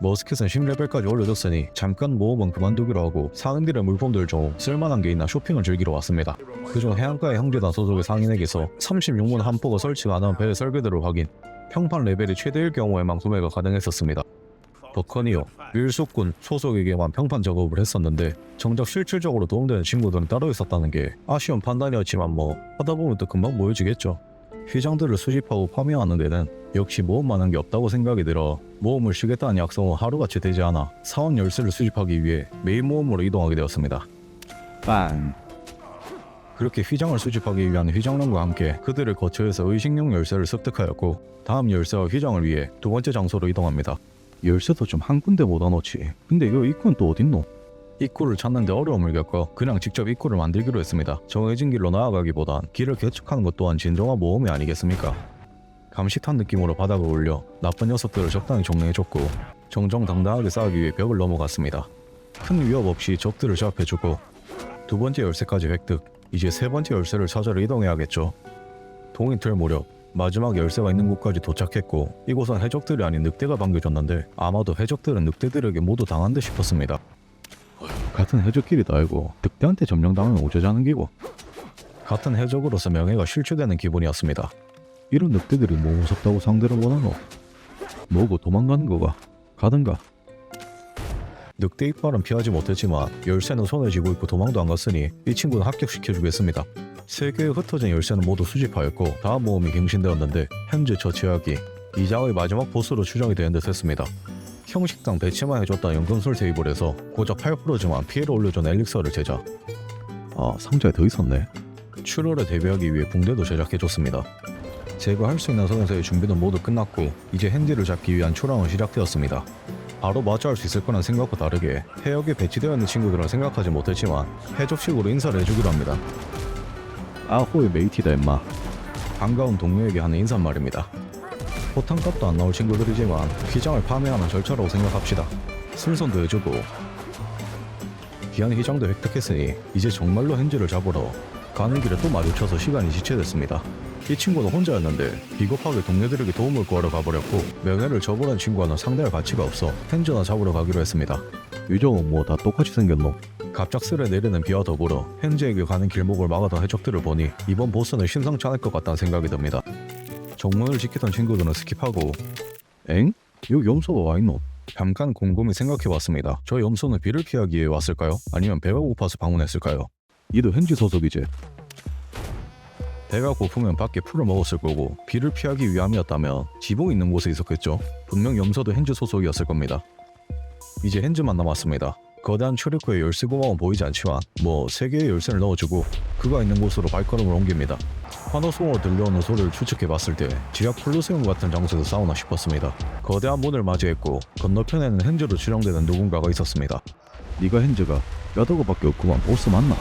머스켓은 10레벨까지 올려줬으니 잠깐 모험은 그만두기로 하고 사은들의 물품들 중 쓸만한 게 있나 쇼핑을 즐기러 왔습니다. 그중 해안가의 형제단 소속의 상인에게서 36문 한포가 설치가 안한 배의 설계도를 확인, 평판 레벨이 최대일 경우에만 구매가 가능했었습니다. 버커니어, 일수꾼 소속에게만 평판 작업을 했었는데 정작 실질적으로 도움되는 친구들은 따로 있었다는 게 아쉬운 판단이었지만 뭐 하다보면 또 금방 보여지겠죠. 휘장들을 수집하고 파밍하는 데는 역시 모험만한 게 없다고 생각이 들어 모험을 쉬겠다는 약속은 하루같이 되지 않아 사원 열쇠를 수집하기 위해 메인 모험으로 이동하게 되었습니다. 빵! 그렇게 휘장을 수집하기 위한 휘장론과 함께 그들을 거처에서 의식용 열쇠를 습득하였고 다음 열쇠와 휘장을 위해 두 번째 장소로 이동합니다. 열쇠도 좀 한 군데 모아놓지. 근데 이거 입구는 또 어딨노? 입구를 찾는데 어려움을 겪어 그냥 직접 입구를 만들기로 했습니다. 정해진 길로 나아가기보단 길을 개척하는 것 또한 진정한 모험이 아니겠습니까? 감시탄 느낌으로 바닥을 올려 나쁜 녀석들을 적당히 정리해줬고 정정당당하게 싸우기 위해 벽을 넘어갔습니다. 큰 위협 없이 적들을 제압해주고 두 번째 열쇠까지 획득. 이제 세 번째 열쇠를 찾으러 이동해야겠죠. 동이틀 무렵 마지막 열쇠가 있는 곳까지 도착했고 이곳은 해적들이 아닌 늑대가 반겨줬는데 아마도 해적들은 늑대들에게 모두 당한 듯 싶었습니다. 같은 해적끼리도 알고 늑대한테 점령당하면 어쩌자는 기고. 같은 해적으로서 명예가 실추되는 기분이었습니다. 이런 늑대들이 뭐 무섭다고 상대를 원하노? 뭐고 도망가는 거가? 가든가. 늑대 이빨은 피하지 못했지만 열쇠는 손에 쥐고 있고 도망도 안 갔으니 이 친구는 합격시켜주겠습니다. 세 개의 흩어진 열쇠는 모두 수집하였고 다음 모험이 갱신되었는데 현재 저 제약이 이자의 마지막 보스로 추정이 되는 듯 했습니다. 형식당 배치만 해줬던 연금술 세입을 해서 고작 8%지만 피해를 올려준 엘릭서를 제작. 아 상자에 더 있었네. 출혈에 대비하기 위해 붕대도 제작해줬습니다. 제거할 수 있는 선에서의 준비는 모두 끝났고 이제 핸디를 잡기 위한 초랑은 시작되었습니다. 바로 마주할 수 있을 거란 생각과 다르게 해역에 배치되어 있는 친구들은 생각하지 못했지만 해적식으로 인사를 해주기로 합니다. 아호의 메이티다 임마. 반가운 동료에게 하는 인사말입니다. 포탄값도 안 나올 친구들이지만 휘장을 파밍하는 절차라고 생각합시다. 순선도 해주고 귀한 휘장도 획득했으니 이제 정말로 hen지를 잡으러 가는 길에 또 마주쳐서 시간이 지체됐습니다. 이 친구는 혼자였는데 비겁하게 동료들에게 도움을 구하러 가버렸고 명예를 저버린 친구와는 상대할 가치가 없어 hen지나 잡으러 가기로 했습니다. 유저는 뭐 다 똑같이 생겼노? 갑작스레 내리는 비와 더불어 hen지에게 가는 길목을 막아던 해적들을 보니 이번 보스는 심상치 않을 것 같다는 생각이 듭니다. 정문을 지키던 친구들은 스킵하고 엥? 여기 염소가 와있노? 잠깐 곰곰이 생각해봤습니다. 저 염소는 비를 피하기 위해 왔을까요? 아니면 배가 고파서 방문했을까요? 이도 hen지 소속이지. 배가 고프면 밖에 풀을 먹었을 거고 비를 피하기 위함이었다면 지붕 있는 곳에 있었겠죠. 분명 염소도 hen지 소속이었을 겁니다. 이제 hen지만 남았습니다. 거대한 출입구에 열쇠 구멍은 보이지 않지만 뭐 3개의 열쇠를 넣어주고 그가 있는 곳으로 발걸음을 옮깁니다. 환호성으로 들려오는 소리를 추측해봤을 때 지하 콜로세움 같은 장소에서 싸우나 싶었습니다. 거대한 문을 맞이했고 건너편에는 hen지로 추정되는 누군가가 있었습니다. 네가 hen지가 뼈다구밖에 없구만. 보스 맞나?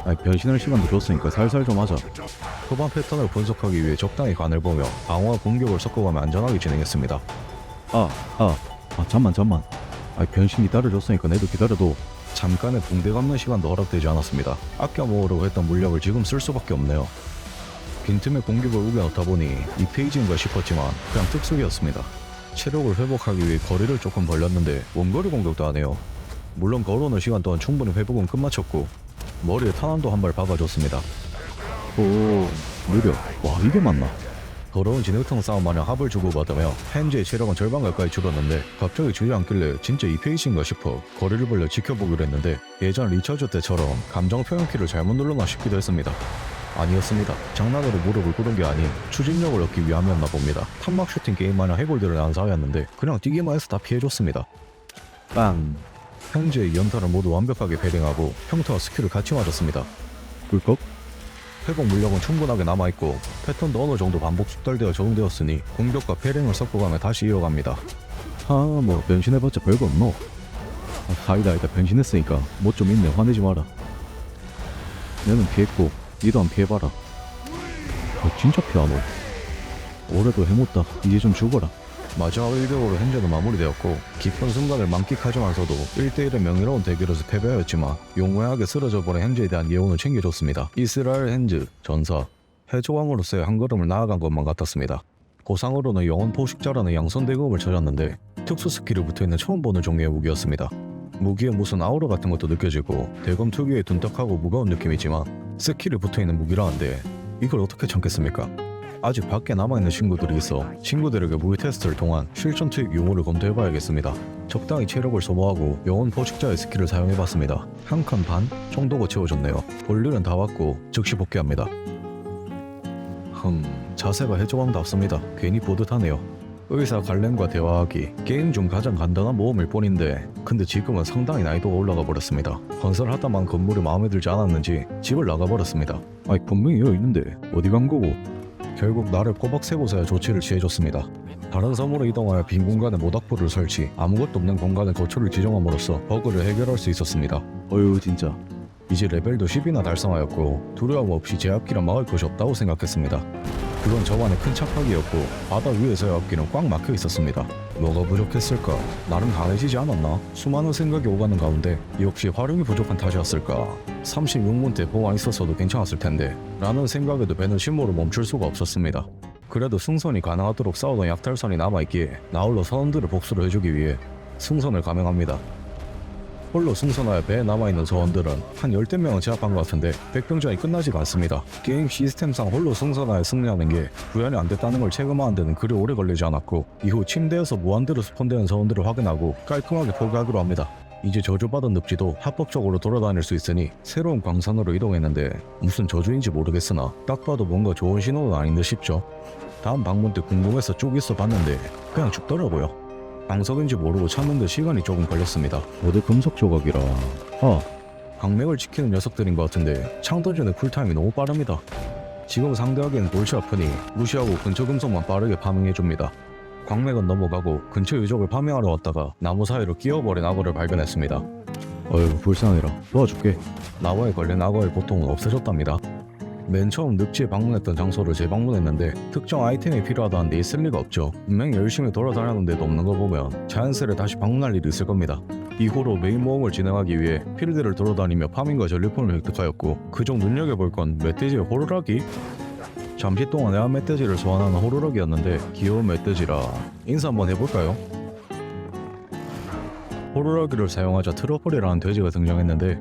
아니 변신할 시간도 줬으니까 살살 좀 하자. 초반 패턴을 분석하기 위해 적당히 간을 보며 방어와 공격을 섞어가며 안전하게 진행했습니다. 잠만. 아니 변신 기다려줬으니까 내도 기다려도. 잠깐의 붕대 감는 시간도 허락되지 않았습니다. 아껴 모으려고 했던 물력을 지금 쓸 수밖에 없네요. 빈틈에 공격을 우겨넣다 보니 이 페이지인가 싶었지만 그냥 특수기였습니다. 체력을 회복하기 위해 거리를 조금 벌렸는데 원거리 공격도 하네요. 물론 걸어오는 시간 동안 충분히 회복은 끝마쳤고 머리에 탄환도 한 발 박아줬습니다. 오 느려. 와 이게 맞나? 더러운 진흙탕 싸움 마냥 합을 주고받으며 hen지의 체력은 절반 가까이 줄었는데 갑자기 주지 않길래 진짜 이 페이지인가 싶어 거리를 벌려 지켜보기로 했는데 예전 리처즈 때처럼 감정 표현키를 잘못 눌렀나 싶기도 했습니다. 아니었습니다. 장난으로 무릎을 꿇은 게 아닌 추진력을 얻기 위함이었나 봅니다. 탐막 슈팅 게임 마냥 해골들을 난사하였는데 그냥 뛰기만 해서 다 피해줬습니다. 빵! hen지의 연타를 모두 완벽하게 배ring하고 평타와 스킬을 같이 맞았습니다. 꿀꺽? 회복 물력은 충분하게 남아있고 패턴도 어느 정도 반복 숙달되어 적응되었으니 공격과 패링을 섞어가며 다시 이어갑니다. 뭐 변신해봤자 별거 없노? 아니다 변신했으니까 뭐 좀 있네. 화내지 마라. 내는 피했고 니도 안 피해봐라. 진짜 피하노. 올해도 해못다. 이제 좀 죽어라. 마지막 1대5로 현재도 마무리되었고 기쁜 순간을 만끽하지만서도 1대1의 명예로운 대결에서 패배하였지만 용맹하게 쓰러져 버린 현재에 대한 예언을 챙겨줬습니다. 이스라엘 현즈 전사 해조왕으로서의 한 걸음을 나아간 것만 같았습니다. 고상으로는 영혼 포식자라는 양손 대검을 찾았는데 특수 스킬이 붙어있는 처음 보는 종류의 무기였습니다. 무기에 무슨 아우라 같은 것도 느껴지고 대검 특유의 둔탁하고 무거운 느낌이지만 스킬이 붙어있는 무기라는데 이걸 어떻게 참겠습니까? 아직 밖에 남아있는 친구들이 있어 친구들에게 무기 테스트를 통한 실전 투입 유무를 검토해봐야겠습니다. 적당히 체력을 소모하고 영혼 포식자의 스킬을 사용해봤습니다. 한 칸 반 정도가 채워졌네요. 볼일은 다 왔고 즉시 복귀합니다. 자세가 해조왕답습니다. 괜히 뿌듯하네요. 의사 갈렌과 대화하기 게임 중 가장 간단한 모험일 뿐인데 근데 지금은 상당히 난이도가 올라가 버렸습니다. 건설하다만 건물이 마음에 들지 않았는지 집을 나가버렸습니다. 아니 분명히 여기 있는데 어디 간 거고. 결국 나를 꼬박 세 곳에 조치를 취해줬습니다. 다른 섬으로 이동하여 빈 공간에 모닥불을 설치, 아무것도 없는 공간에 거처를 지정함으로써 버그를 해결할 수 있었습니다. 어휴 진짜. 이제 레벨도 10이나 달성하였고 두려움 없이 제 앞길은 막을 것이 없다고 생각했습니다. 그건 저만의 큰 착각이었고 바다 위에서의 앞길은 꽉 막혀 있었습니다. 뭐가 부족했을까? 나름 강해지지 않았나? 수많은 생각이 오가는 가운데 역시 화력이 부족한 탓이었을까? 36문 대포만 있었어도 괜찮았을 텐데 라는 생각에도 배는 침몰을 멈출 수가 없었습니다. 그래도 승선이 가능하도록 싸우던 약탈선이 남아있기에 나홀로 선원들을 복수를 해주기 위해 승선을 감행합니다. 홀로 승선하여 배에 남아있는 서원들은 한 10대 명은 제압한 것 같은데 백병전이 끝나지가 않습니다. 게임 시스템상 홀로 승선하여 승리하는 게 구현이 안 됐다는 걸 체감하는 데는 그리 오래 걸리지 않았고 이후 침대에서 무한대로 스폰되는 서원들을 확인하고 깔끔하게 포기하기로 합니다. 이제 저주받은 늪지도 합법적으로 돌아다닐 수 있으니 새로운 광산으로 이동했는데 무슨 저주인지 모르겠으나 딱 봐도 뭔가 좋은 신호는 아닌 듯 싶죠. 다음 방문 때 궁금해서 쭉 있어 봤는데 그냥 죽더라고요. 방석인지 모르고 찾는데 시간이 조금 걸렸습니다. 어디 금속 조각이라. 강맥을 지키는 녀석들인 것 같은데 창 던지는 쿨타임이 너무 빠릅니다. 지금 상대하기에는 골치 아프니 무시하고 근처 금속만 빠르게 파밍해줍니다. 광맥은 넘어가고 근처 유적을 파밍하러 왔다가 나무 사이로 끼어버린 악어를 발견했습니다. 어휴 불쌍해라. 도와줄게. 나무에 걸린 악어의 고통은 없어졌답니다. 맨 처음 늪지에 방문했던 장소를 재방문했는데 특정 아이템이 필요하다는데 있을 리가 없죠. 분명히 열심히 돌아다녔는데도 없는 거 보면 자연스레 다시 방문할 일이 있을 겁니다. 이후로 메인 모험을 진행하기 위해 필드를 돌아다니며 파밍과 전리품을 획득하였고 그중 눈여겨볼 건 멧돼지의 호루라기? 잠시 동안 애완 멧돼지를 소환하는 호루라기였는데 귀여운 멧돼지라 인사 한번 해볼까요? 호루라기를 사용하자 트러플이라는 돼지가 등장했는데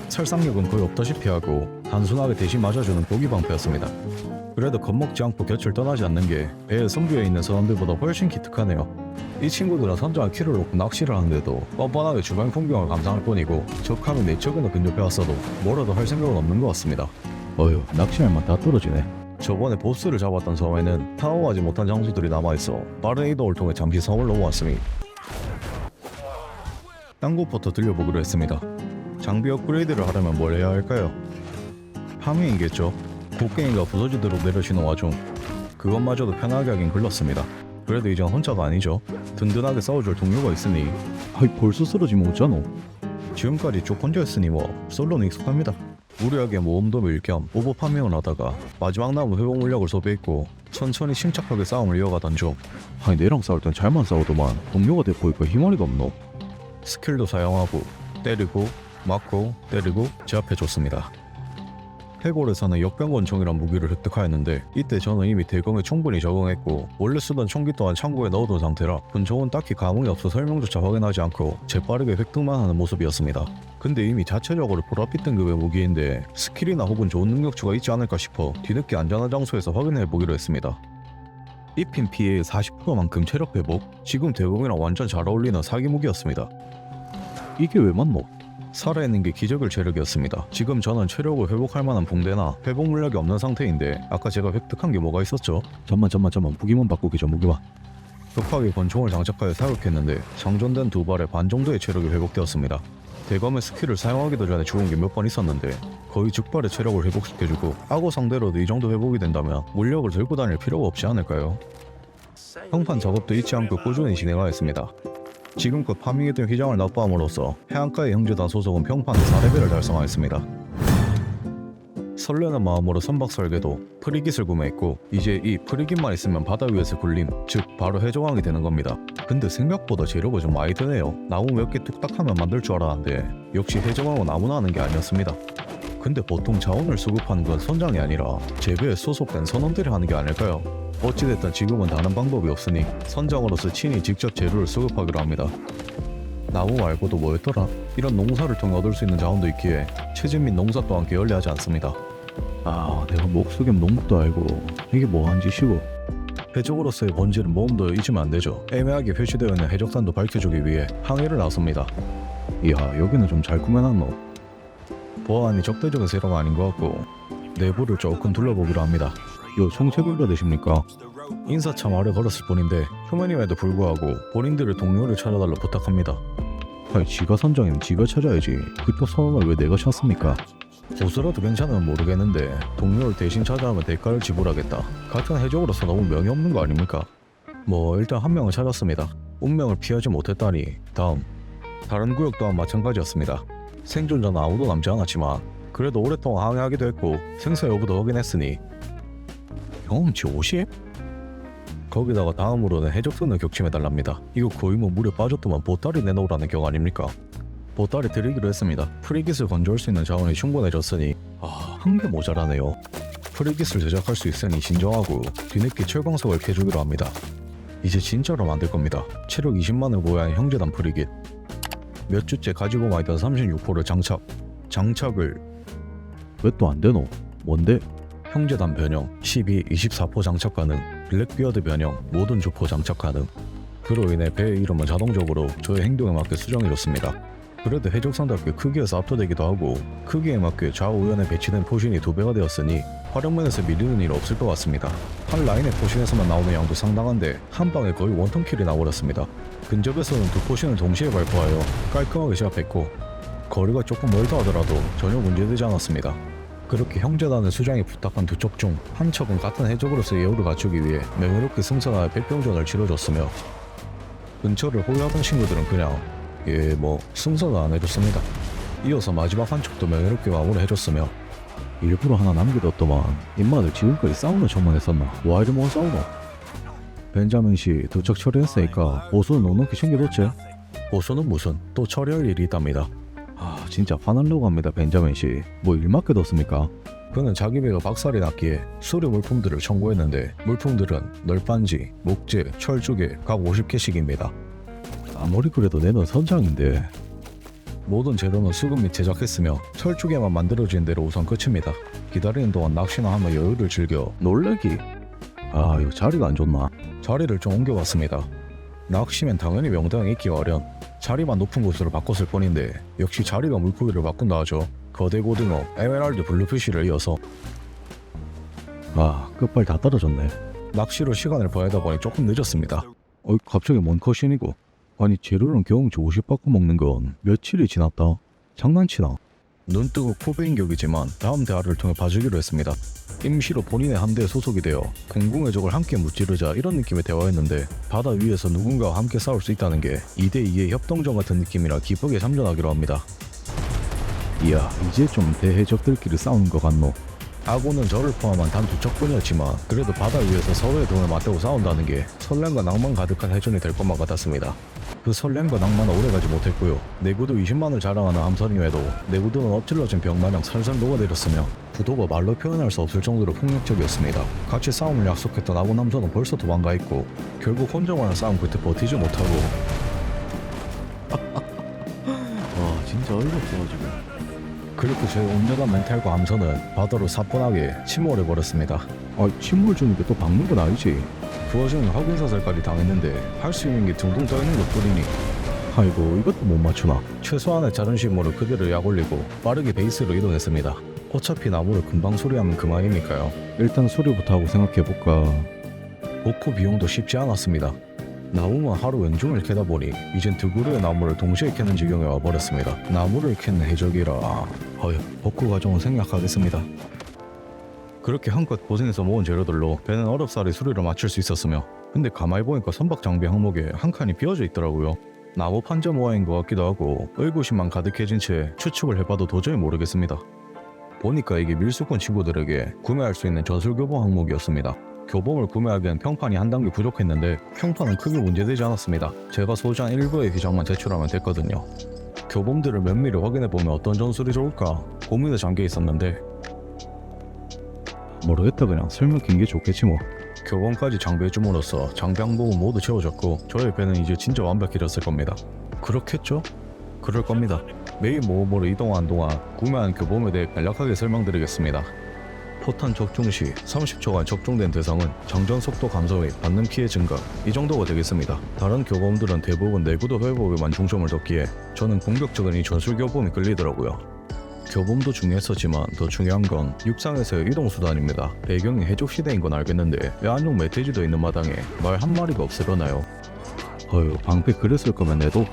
살상력은 거의 없다시피 하고 단순하게 대신 맞아주는 고기 방패였습니다. 그래도 겁먹지 않고 곁을 떠나지 않는 게 배에 선비에 있는 선원들보다 훨씬 기특하네요. 이 친구들은 선장에 키를 놓고 낚시를 하는데도 뻔뻔하게 주변 풍경을 감상할 뿐이고 적하면 내 쪽에는 근접해왔어도 뭐라도 할 생각은 없는 것 같습니다. 어휴 낚시할 맛 다 떨어지네. 저번에 보스를 잡았던 섬에는 탐험하지 못한 장소들이 남아있어 빠른 이동을 통해 잠시 섬을 넘어왔으니 딴 곳부터 들려보기로 했습니다. 장비 업그레이드를 하려면 뭘 해야 할까요? 파밍이겠죠. 곡괭이가 부서지도록 내려치는 와중 그것마저도 편하게 하긴 글렀습니다. 그래도 이젠 혼자가 아니죠. 든든하게 싸워줄 동료가 있으니. 아이 벌써 쓰러지면 어쩌노? 지금까지 쭉 혼자였으니 뭐 솔로는 익숙합니다. 무리하게 모험도 밀 겸 오버 파밍을 하다가 마지막 남은 회복 물약을 소비했고 천천히 침착하게 싸움을 이어가던 중 아니 내랑 싸울 땐 잘만 싸우더만 동료가 돼보니까 희망이가 없노. 스킬도 사용하고 때리고 맞고 때리고 제압해줬습니다. 해골에서는 역병권총이란 무기를 획득하였는데 이때 저는 이미 대검에 충분히 적응했고 원래 쓰던 총기 또한 창고에 넣어둔 상태라 근총은 딱히 감흥이 없어 설명조차 확인하지 않고 재빠르게 획득만 하는 모습이었습니다. 근데 이미 자체적으로 보랏빛 등급의 무기인데 스킬이나 혹은 좋은 능력치가 있지 않을까 싶어 뒤늦게 안전한 장소에서 확인해보기로 했습니다. 입힌 피해의 40%만큼 체력 회복, 지금 대검이랑 완전 잘 어울리는 사기 무기였습니다. 이게 왜 맞노? 살아있는 게 기적의 체력이었습니다. 지금 저는 체력을 회복할 만한 붕대나 회복 물약이 없는 상태인데 아까 제가 획득한 게 뭐가 있었죠? 잠만 무기만 바꾸기 전 무기만. 급하게 권총을 장착하여 사격했는데 장전된 두 발에 반 정도의 체력이 회복되었습니다. 대검의 스킬을 사용하기도 전에 죽은 게 몇 번 있었는데 거의 즉발의 체력을 회복시켜주고 악어 상대로도 이 정도 회복이 된다면 물력을 들고 다닐 필요가 없지 않을까요? 평판 작업도 잊지 않고 꾸준히 진행하였습니다. 지금껏 파밍했던 휘장을 납부함으로써 해안가의 형제단 소속은 평판 4레벨을 달성하였습니다. 설레는 마음으로 선박설계도 프리깃을 구매했고 이제 이 프리깃만 있으면 바다 위에서 굴림, 즉 바로 해적왕이 되는 겁니다. 근데 생각보다 재료가 좀 많이 드네요. 나무 몇 개 뚝딱 하면 만들 줄 알았는데 역시 해적왕은 아무나 하는 게 아니었습니다. 근데 보통 자원을 수급하는 건 선장이 아니라 재배에 소속된 선원들이 하는 게 아닐까요? 어찌됐든 지금은 다른 방법이 없으니 선장으로서 친히 직접 재료를 수급하기로 합니다. 나무 말고도 뭐였더라? 이런 농사를 통해 얻을 수 있는 자원도 있기에 채집 및 농사 또한 게을리하지 않습니다. 아, 내가 목수겸 농부도 알고 이게 뭐한 짓이고. 해적으로서의 본질은 모험도 잊으면 안 되죠. 애매하게 표시되어 있는 해적단도 밝혀주기 위해 항해를 나섭니다. 이야, 여기는 좀 잘 꾸며놨노. 보아하니 적대적인 세력은 아닌 것 같고 내부를 조금 둘러보기로 합니다. 요 총책을 되십니까? 인사참 아래 걸었을 뿐인데 휴먼임에도 불구하고 본인들의 동료를 찾아달라 부탁합니다. 아니, 지가 선장이면 지가 찾아야지. 그쪽 선언을 왜 내가 찾습니까? 보수라도 괜찮으면 모르겠는데 동료를 대신 찾아가면 대가를 지불하겠다. 같은 해적으로서 너무 명예 없는 거 아닙니까? 뭐 일단 한 명을 찾았습니다. 운명을 피하지 못했다니 다음. 다른 구역 또한 마찬가지였습니다. 생존자는 아무도 남지 않았지만 그래도 오랫동안 항해하기도 했고 생사 여부도 확인했으니 경험치 50? 거기다가 다음으로는 해적선을 격침해달랍니다. 이거 거의 뭐 물에 빠졌더만 보따리 내놓으라는 경 아닙니까? 보따리 드리기로 했습니다. 프리깃을 건조할 수 있는 자원이 충분해졌으니 한 개 모자라네요. 프리깃을 제작할 수 있으니 진정하고 뒤늦게 철광석을 캐주기로 합니다. 이제 진짜로 만들 겁니다. 체력 20만을 보유한 형제단 프리깃. 몇 주째 가지고 있던 36호를 장착을 왜 또 안 되노? 뭔데? 형제단 변형 12, 24포 장착 가능. 블랙비어드 변형 모든 주포 장착 가능. 그로 인해 배의 이름은 자동적으로 저의 행동에 맞게 수정해줬습니다. 그래도 해적선답게 크기에서 압도되기도 하고 크기에 맞게 좌우연에 배치된 포신이 2배가 되었으니 활용면에서 밀리는 일 없을 것 같습니다. 한 라인의 포신에서만 나오는 양도 상당한데 한 방에 거의 원턴킬이 나버렸습니다. 근접에서는 2포신을 동시에 발포하여 깔끔하게 제압했고 거리가 조금 멀다 하더라도 전혀 문제되지 않았습니다. 그렇게 형제단의 수장이 부탁한 2척 중 한 척은 같은 해적으로서의 예우를 갖추기 위해 명예롭게 승선하여 백병전을 치러줬으며 근처를 호위하던 친구들은 그냥 승선을 안 해줬습니다. 이어서 마지막 한 척도 명예롭게 마무리해줬으며 일부러 하나 남겨뒀더만 인마들 지금까지 싸우는 척만 했었나? 와 이리 뭐 싸우노? 벤자민 씨 2척 처리했으니까 보수는 넉넉히 챙겨뒀지? 보수는 무슨 또 처리할 일이 있답니다. 진짜 화날려고 합니다. 벤자민 씨 뭐 일 맡겨뒀습니까? 그는 자기 배가 박살이 났기에 수리 물품들을 청구했는데 물품들은 널빤지, 목재, 철조개 각 50개씩입니다. 아무리 그래도 내는 선장인데. 모든 재료는 수급 및 제작했으며 철조개만 만들어진 대로 우선 끝입니다. 기다리는 동안 낚시나 하며 여유를 즐겨 놀래기. 이거 자리가 안 좋나? 자리를 좀 옮겨봤습니다. 낚시면 당연히 명당에 있기 마련. 자리만 높은 곳으로 바꿨을 뿐인데 역시 자리가 물고기를 바꾼다 하죠. 거대 고등어, 에메랄드 블루피쉬를 이어서 끝발 다 떨어졌네. 낚시로 시간을 보내다 보니 조금 늦었습니다. 갑자기 뭔 컷신이고. 아니 재료랑 경험치 50 받고 먹는 건 며칠이 지났다. 장난치나? 눈뜨고 코베인 격이지만 다음 대화를 통해 봐주기로 했습니다. 임시로 본인의 함대에 소속이 되어 공궁의 적을 함께 무찌르자 이런 느낌의 대화였는데 바다 위에서 누군가와 함께 싸울 수 있다는 게 2대2의 협동전 같은 느낌이라 기쁘게 참전하기로 합니다. 이야 이제 좀 대해적들끼리 싸우는 것 같노. 아고는 저를 포함한 단 2척뿐이었지만 그래도 바다 위에서 서로의 돈을 맞대고 싸운다는 게 설렘과 낭만 가득한 해전이 될 것만 같았습니다. 그 설렘과 낭만은 오래가지 못했고요. 내구도 20만을 자랑하는 함선임에도 내구도는 엎질러진 벽마냥 살살 녹아내렸으며 부도가 말로 표현할 수 없을 정도로 폭력적이었습니다. 같이 싸움을 약속했던 아군 함선은 벌써 도망가있고 결국 혼자만의 싸움 끝에 버티지 못하고 진짜 어이가 없어가지고 그렇게 제 온전한 멘탈과 함선은 바다로 사뿐하게 침몰해버렸습니다. 침몰 중인데 또 박는 건 아니지? 그 와중에 확인사살까지 당했는데 할 수 있는 게 둥둥 떠있는 것뿐이니 아이고 이것도 못 맞추나. 최소한의 자존심으로 그대로 약올리고 빠르게 베이스로 이동했습니다. 어차피 나무를 금방 수리하면 그만이니까요. 일단 수리부터 하고 생각해볼까. 복구 비용도 쉽지 않았습니다. 나무만 하루 왼종일 캐다 보니 이젠 2그루의 나무를 동시에 캐는 지경에 와버렸습니다. 나무를 캐는 해적이라 복구 과정은 생략하겠습니다. 그렇게 한껏 고생해서 모은 재료들로 배는 어렵사리 수리를 마칠 수 있었으며 근데 가만히 보니까 선박 장비 항목에 한 칸이 비어져 있더라고요. 나무 판자 모양인 것 같기도 하고 의구심만 가득해진 채 추측을 해봐도 도저히 모르겠습니다. 보니까 이게 밀수꾼 친구들에게 구매할 수 있는 전술교본 항목이었습니다. 교본을 구매하기엔 평판이 한 단계 부족했는데 평판은 크게 문제되지 않았습니다. 제가 소지한 일부의 기장만 제출하면 됐거든요. 교본들을 면밀히 확인해보면 어떤 전술이 좋을까 고민에 잠겨 있었는데 모르겠다, 그냥 설명 긴 게 좋겠지 뭐. 교본까지 장배해줌으로써 장비 항목은 모두 채워졌고 저의 배는 이제 진짜 완벽해졌을 겁니다. 그렇겠죠? 그럴 겁니다. 메인 모험으로 이동하는 동안 구매한 교본에 대해 간략하게 설명드리겠습니다. 포탄 적중 시 30초간 적중된 대상은 장전 속도 감소 및 받는 피해 증가, 이 정도가 되겠습니다. 다른 교범들은 대부분 내구도 회복에만 중점을 뒀기에 저는 공격적인 이 전술 교범이 끌리더라고요. 교범도 중요했었지만 더 중요한 건 육상에서의 이동수단입니다. 배경이 해족시대인 건 알겠는데 왜 안녕 멧돼지도 있는 마당에 말 한 마리가 없으려나요? 어휴, 방패 그랬을 거면 내도.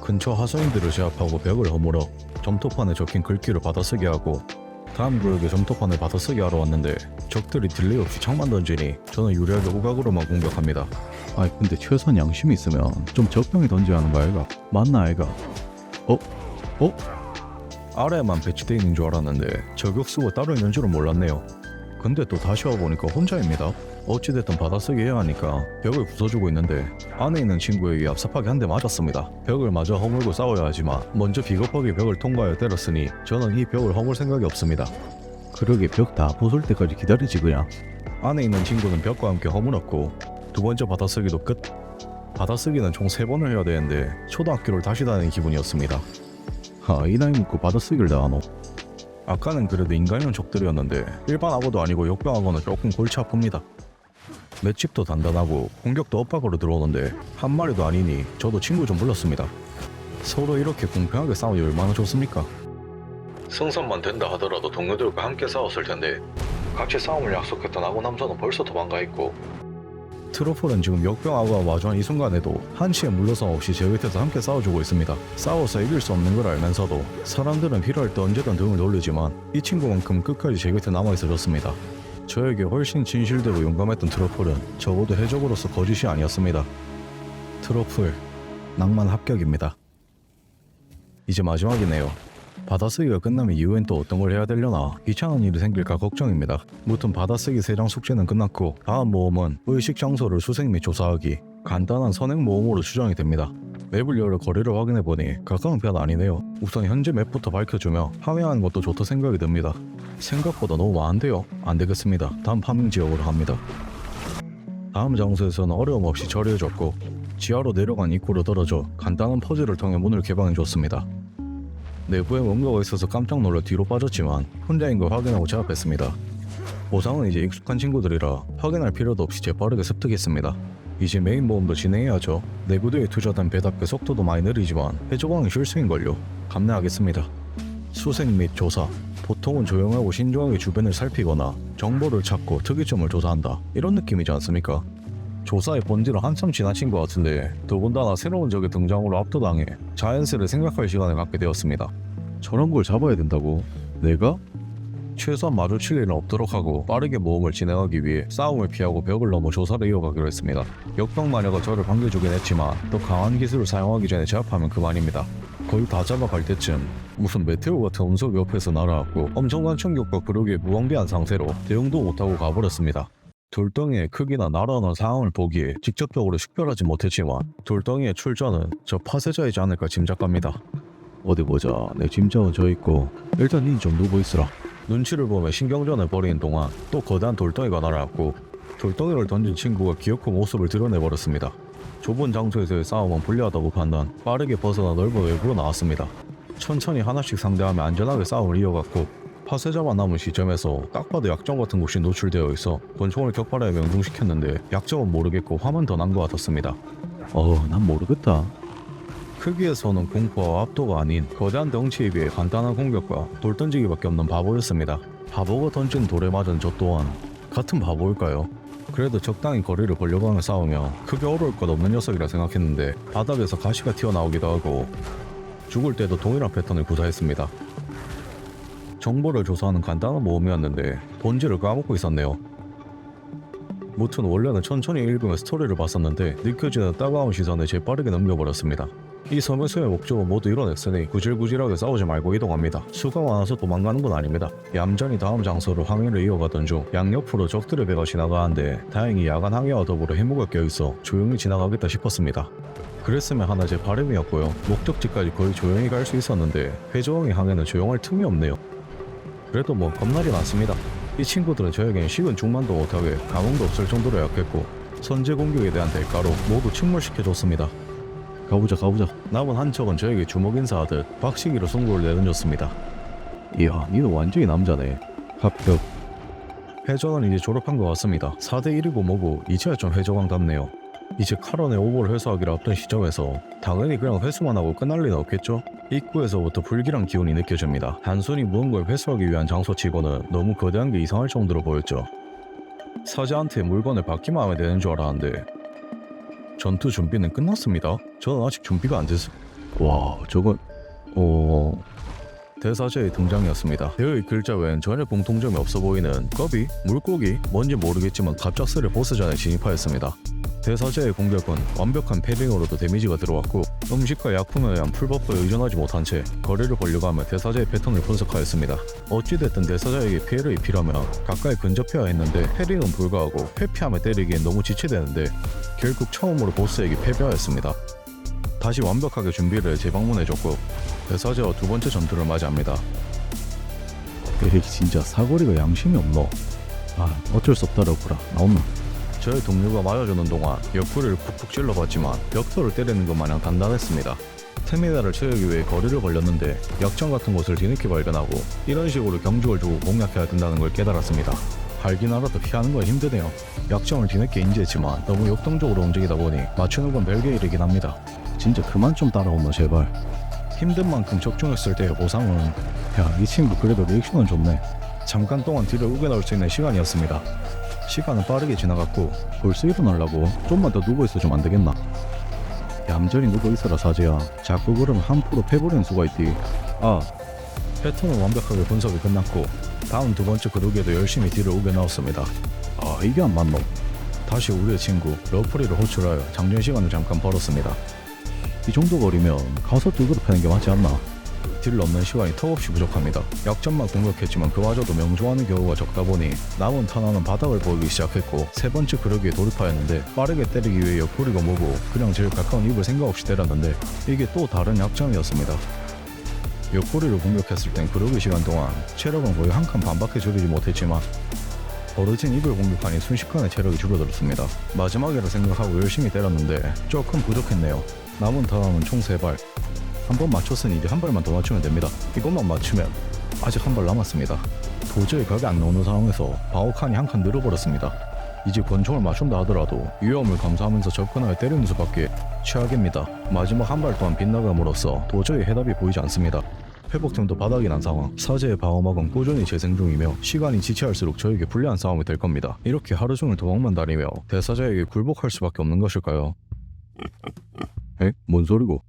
근처 하수인들을 제압하고 벽을 허물어 점토판에 적힌 글귀를 받아쓰게 하고 다음 구역에 점토판을 받아쓰게 하러 왔는데 적들이 딜레이 없이 창만 던지니 저는 유리하게 우각으로만 공격합니다. 아이 근데 최소한 양심이 있으면 좀 적당히 던져야 하는 거 아이가? 맞나 아이가? 아래에만 배치되어 있는 줄 알았는데 저격수가 따로 있는 줄은 몰랐네요. 근데 또 다시 와보니까 혼자입니다. 어찌됐든 받아쓰기 해야 하니까 벽을 부숴주고 있는데 안에 있는 친구에게 얍삽하게 한 대 맞았습니다. 벽을 마저 허물고 싸워야 하지만 먼저 비겁하게 벽을 통과하여 때렸으니 저는 이 벽을 허물 생각이 없습니다. 그러게 벽 다 부술 때까지 기다리지 그냥. 안에 있는 친구는 벽과 함께 허물었고 두 번째 받아쓰기도 끝. 받아쓰기는 총 3번을 해야 되는데 초등학교를 다시 다니는 기분이었습니다. 이 나이 먹고 받아쓰기를 다 하노. 아까는 그래도 인간형 적들이었는데 일반 악어도 아니고 역병 악어는 조금 골치 아픕니다. 맷집도 단단하고 공격도 엇박으로 들어오는데 한 마리도 아니니 저도 친구 좀 불렀습니다. 서로 이렇게 공평하게 싸우니 얼마나 좋습니까? 승산만 된다 하더라도 동료들과 함께 싸웠을 텐데 같이 싸움을 약속했던 악어 남자는 벌써 도망가 있고 트로폴은 지금 역병 악어와 마주한 이 순간에도 한치의 물러섬 없이 제 곁에서 함께 싸워주고 있습니다. 싸워서 이길 수 없는 걸 알면서도 사람들은 필요할 때 언제든 등을 돌리지만 이 친구만큼 끝까지 제 곁에 남아있어 줬습니다. 저에게 훨씬 진실되고 용감했던 트러플은 적어도 해적으로서 거짓이 아니었습니다. 트러플, 낭만 합격입니다. 이제 마지막이네요. 받아쓰기가 끝나면 이후엔 또 어떤 걸 해야 되려나 귀찮은 일이 생길까 걱정입니다. 무튼 받아쓰기 3장 숙제는 끝났고 다음 모험은 의식 장소를 수색 및 조사하기, 간단한 선행 모험으로 추정이 됩니다. 맵을 열어 거리를 확인해보니 가까운 편 아니네요. 우선 현재 맵부터 밝혀주며 파밍하는 것도 좋다 생각이 듭니다. 생각보다 너무 많은데요. 안되겠습니다. 다음 파밍 지역으로 갑니다. 다음 장소에서는 어려움 없이 처리해줬고 지하로 내려간 입구로 떨어져 간단한 퍼즐을 통해 문을 개방해줬습니다. 내부에 뭔가가 있어서 깜짝 놀라 뒤로 빠졌지만 혼자인 걸 확인하고 제압했습니다. 보상은 이제 익숙한 친구들이라 확인할 필요도 없이 재빠르게 습득했습니다. 이제 메인 모험도 진행해야죠. 내구도에 투자된 배답게 속도도 많이 느리지만 해적왕이 실수인걸요. 감내하겠습니다. 수색 및 조사, 보통은 조용하고 신중하게 주변을 살피거나 정보를 찾고 특이점을 조사한다, 이런 느낌이지 않습니까? 조사의 본질은 한참 지나친 것 같은데 더군다나 새로운 적의 등장으로 압도당해 자연스레 생각할 시간을 갖게 되었습니다. 저런 걸 잡아야 된다고? 내가? 최소한 마주칠 일은 없도록 하고 빠르게 모험을 진행하기 위해 싸움을 피하고 벽을 넘어 조사를 이어가기로 했습니다. 역병 마녀가 저를 반겨주긴 했지만 더 강한 기술을 사용하기 전에 제압하면 그만입니다. 거의 다 잡아갈 때쯤 무슨 메테오 같은 운석 옆에서 날아왔고 엄청난 충격과 그러기에 무방비한 상태로 대응도 못하고 가버렸습니다. 돌덩이의 크기나 날아오는 상황을 보기에 직접적으로 식별하지 못했지만 돌덩이의 출전은 저 파쇄자이지 않을까 짐작합니다. 어디 보자. 내 짐작은 저 있고 일단 니 좀 누워 있으라. 눈치를 보며 신경전을 벌이는 동안 또 거대한 돌덩이가 날아왔고 돌덩이를 던진 친구가 기어코 모습을 드러내버렸습니다. 좁은 장소에서의 싸움은 불리하다고 판단, 빠르게 벗어나 넓은 외부로 나왔습니다. 천천히 하나씩 상대하며 안전하게 싸움을 이어갔고 파쇄자만 남은 시점에서 딱 봐도 약점 같은 곳이 노출되어 있어 권총을 격발하여 명중시켰는데 약점은 모르겠고 화만 더 난 것 같았습니다. 난 모르겠다. 크기에서는 공포와 압도가 아닌 거대한 덩치에 비해 간단한 공격과 돌 던지기밖에 없는 바보였습니다. 바보가 던진 돌에 맞은 저 또한 같은 바보일까요? 그래도 적당히 거리를 벌려가며 싸우며 크게 어려울 것 없는 녀석이라 생각했는데 바닥에서 가시가 튀어나오기도 하고 죽을 때도 동일한 패턴을 구사했습니다. 정보를 조사하는 간단한 모험이었는데 본질을 까먹고 있었네요. 무튼 원래는 천천히 읽으며 스토리를 봤었는데 느껴지는 따가운 시선에 재빠르게 넘겨버렸습니다. 이 섬에서의 목적은 모두 이뤄냈으니 구질구질하게 싸우지 말고 이동합니다. 수가 많아서 도망가는 건 아닙니다. 얌전히 다음 장소로 항해를 이어가던 중 양옆으로 적들의 배가 지나가는데 다행히 야간 항해와 더불어 해무가 껴있어 조용히 지나가겠다 싶었습니다. 그랬으면 하나 제 바람이었고요. 목적지까지 거의 조용히 갈 수 있었는데 회저항의 항해는 조용할 틈이 없네요. 그래도 뭐 겁나진 않습니다. 이 친구들은 저에겐 식은 죽만도 못하게 감흥도 없을 정도로 약했고 선제 공격에 대한 대가로 모두 침몰시켜줬습니다. 가보자. 남은 한 척은 저에게 주먹 인사하듯 박치기로 승부를 내던졌습니다. 이야, 니는 완전히 남자네. 합격. 해적은 이제 졸업한 것 같습니다. 4대1이고 뭐고 이제야 좀 해적왕답네요. 이제 카론의 오버를 회수하기로 앞둔 시점에서 당연히 그냥 회수만 하고 끝날 리는 없겠죠? 입구에서부터 불길한 기운이 느껴집니다. 단순히 무언가를 회수하기 위한 장소치고는 너무 거대한 게 이상할 정도로 보였죠. 사자한테 물건을 받기만 하면 되는 줄 알았는데 전투 준비는 끝났습니다. 저는 아직 준비가 안 됐어. 와, 저건 대사제의 등장이었습니다. 대의 글자 외엔 전혀 공통점이 없어 보이는 거비, 물고기, 뭔지 모르겠지만 갑작스레 보스전에 진입하였습니다. 대사제의 공격은 완벽한 패링으로도 데미지가 들어왔고 음식과 약품에 의한 풀버프에 의존하지 못한 채 거리를 벌려가며 대사제의 패턴을 분석하였습니다. 어찌됐든 대사자에게 피해를 입히려면 가까이 근접해야 했는데 패링은 불가하고 회피하며 때리기엔 너무 지체되는데 결국 처음으로 보스에게 패배하였습니다. 다시 완벽하게 준비를 재방문해줬고 대사제와 두 번째 전투를 맞이합니다. 에이, 진짜 사거리가 양심이 없노. 어쩔 수 없다라구라. 나온나. 저의 동료가 맞아주는 동안 옆구리를 푹푹 찔러봤지만 벽돌을 때리는 것 마냥 단단했습니다. 스태미나를 채우기 위해 거리를 벌렸는데 약점 같은 곳을 뒤늦게 발견하고 이런 식으로 경주를 두고 공략해야 된다는 걸 깨달았습니다. 알긴 알아도 피하는 건 힘드네요. 약점을 뒤늦게 인지했지만 너무 역동적으로 움직이다 보니 맞추는 건 별개 일이긴 합니다. 진짜 그만 좀 따라오너 제발. 힘든 만큼 적중했을 때의 보상은 이 친구 그래도 리액션은 좋네. 잠깐 동안 뒤를 우겨나올 수 있는 시간이었습니다. 시간은 빠르게 지나갔고 벌써 일어나려고 좀만 더 누워있어주면 안되겠나. 얌전히 누워있어라 사제야. 자꾸 그러면 함부로 패버리는 수가 있디. 패턴은 완벽하게 분석이 끝났고 다음 두 번째 그루기에도 열심히 뒤를 우겨나왔습니다. 이게 안 맞노. 다시 우리의 친구 러프리를 호출하여 장전 시간을 잠깐 벌었습니다. 이 정도 거리면 가서 뚜그러 패는 게 맞지 않나. 딜 넣는 시간이 턱없이 부족합니다. 약점만 공격했지만 그마저도 명중하는 경우가 적다 보니 남은 탄환은 바닥을 보이기 시작했고 세 번째 그러기에 돌입하였는데 빠르게 때리기 위해 옆구리가 뭐고 그냥 제일 가까운 입을 생각 없이 때렸는데 이게 또 다른 약점이었습니다. 옆구리를 공격했을 땐 그러기 시간 동안 체력은 거의 한 칸 반밖에 줄이지 못했지만 벌어진 입을 공격하니 순식간에 체력이 줄어들었습니다. 마지막이라 생각하고 열심히 때렸는데 조금 부족했네요. 남은 탄환은 총 3발. 한 번 맞췄으니 이제 한 발만 더 맞추면 됩니다. 이것만 맞추면 아직 한 발 남았습니다. 도저히 각이 안 나오는 상황에서 바오칸이 한 칸 늘어버렸습니다. 이제 권총을 맞춘다 하더라도 위험을 감수하면서 접근하여 때리는 수밖에 최악입니다. 마지막 한 발 또한 빗나감으로써 도저히 해답이 보이지 않습니다. 회복템도 바닥이 난 상황. 사제의 방어막은 꾸준히 재생 중이며 시간이 지체할수록 저에게 불리한 싸움이 될 겁니다. 이렇게 하루 종일 도망만 다니며 대사자에게 굴복할 수밖에 없는 것일까요? 뭔 소리고?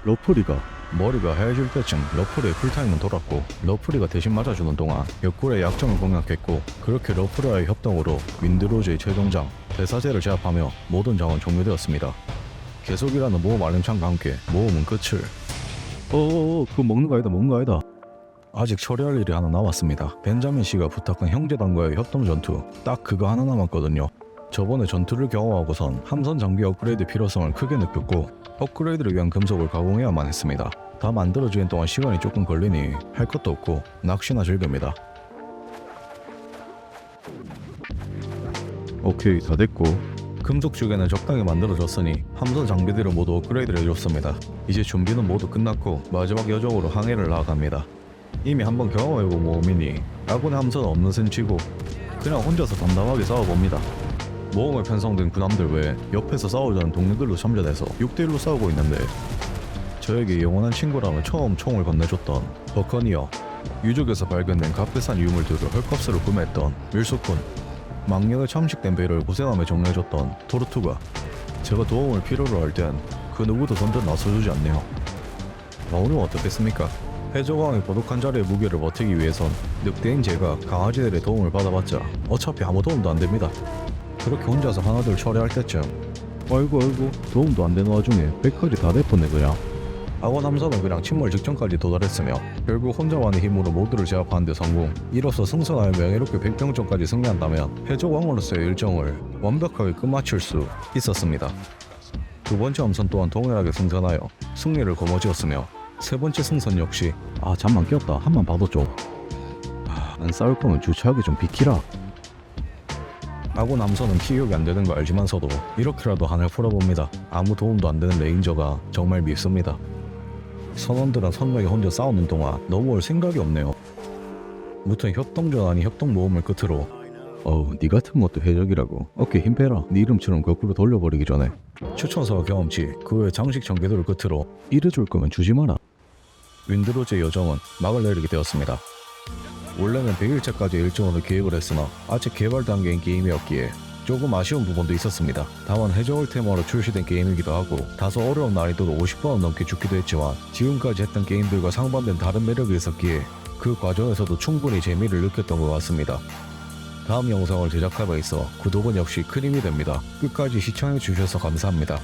러프리가 머리가 하얘질 때쯤 러프리의 쿨타임은 돌았고 러프리가 대신 맞아주는 동안 옆구리의 약점을 공략했고 그렇게 러프리와의 협동으로 윈드로즈의 최종장 대사제를 제압하며 모든 장은 종료되었습니다. 계속이라는 모험 알림창과 함께 모험은 끝을. 그거 먹는 거 아니다. 아직 처리할 일이 하나 남았습니다. 벤자민 씨가 부탁한 형제단과의 협동 전투 딱 그거 하나 남았거든요. 저번에 전투를 경험하고선 함선 장비 업그레이드 필요성을 크게 느꼈고 업그레이드를 위한 금속을 가공해야만 했습니다. 다 만들어지는 동안 시간이 조금 걸리니 할 것도 없고 낚시나 즐깁니다. 오케이, 다 됐고 금속 주개는 적당히 만들어졌으니 함선 장비들을 모두 업그레이드를 해줬습니다. 이제 준비는 모두 끝났고 마지막 여정으로 항해를 나아갑니다. 이미 한번 경험해본 모험이니 아군의 함선은 없는 셈 치고 그냥 혼자서 담담하게 싸워봅니다. 모험에 편성된 군함들 외에 옆에서 싸우자는 동료들로 참전해서 6대1로 싸우고 있는데 저에게 영원한 친구라며 처음 총을 건네줬던 버커니어, 유적에서 발견된 값비싼 유물들을 헐값으로 구매했던 밀소꾼, 망령에 참식된 배를 고생하며 정리해줬던 토르투가, 제가 도움을 필요로 할 땐 그 누구도 던져 나서주지 않네요. 오늘은 어떻겠습니까? 해적왕의 고독한 자리의 무게를 버티기 위해선 늑대인 제가 강아지들의 도움을 받아봤자 어차피 아무 도움도 안 됩니다. 그렇게 혼자서 하나둘 처리할 때쯤 아이고 도움도 안 되는 와중에 백혈이 다 됐었네 그냥. 악어 남선은 그냥 침몰 직전까지 도달했으며 결국 혼자만의 힘으로 모두를 제압하는 데 성공. 이로써 승선하여 명예롭게 백병전까지 승리한다면 해적왕으로서의 일정을 완벽하게 끝마칠 수 있었습니다. 두 번째 함선 또한 동일하게 승선하여 승리를 거머쥐었으며 세 번째 승선 역시 잠만 꼈다 한만 봐도 좀 안 싸울 거면 주차하기 좀 비키라. 악어 남선은 피격이 안 되는 거 알지만서도 이렇게라도 한을 풀어봅니다. 아무 도움도 안 되는 레인저가 정말 밉습니다. 선원들은 선명히 혼자 싸우는 동안 넘어올 생각이 없네요. 무튼 협동전 아닌 협동모험을 끝으로 니 같은 것도 해적이라고 어깨 힘 빼라. 네 이름처럼 거꾸로 돌려버리기 전에 추천서와 경험치 그 외 장식 전개도를 끝으로 이래줄 거면 주지 마라. 윈드로즈의 여정은 막을 내리게 되었습니다. 원래는 100일차까지 일정으로 계획을 했으나 아직 개발 단계인 게임이었기에 조금 아쉬운 부분도 있었습니다. 다만 해적을 테마로 출시된 게임이기도 하고 다소 어려운 난이도로 50번은 넘게 죽기도 했지만 지금까지 했던 게임들과 상반된 다른 매력이 있었기에 그 과정에서도 충분히 재미를 느꼈던 것 같습니다. 다음 영상을 제작하고 있어 구독은 역시 큰 힘이 됩니다. 끝까지 시청해주셔서 감사합니다.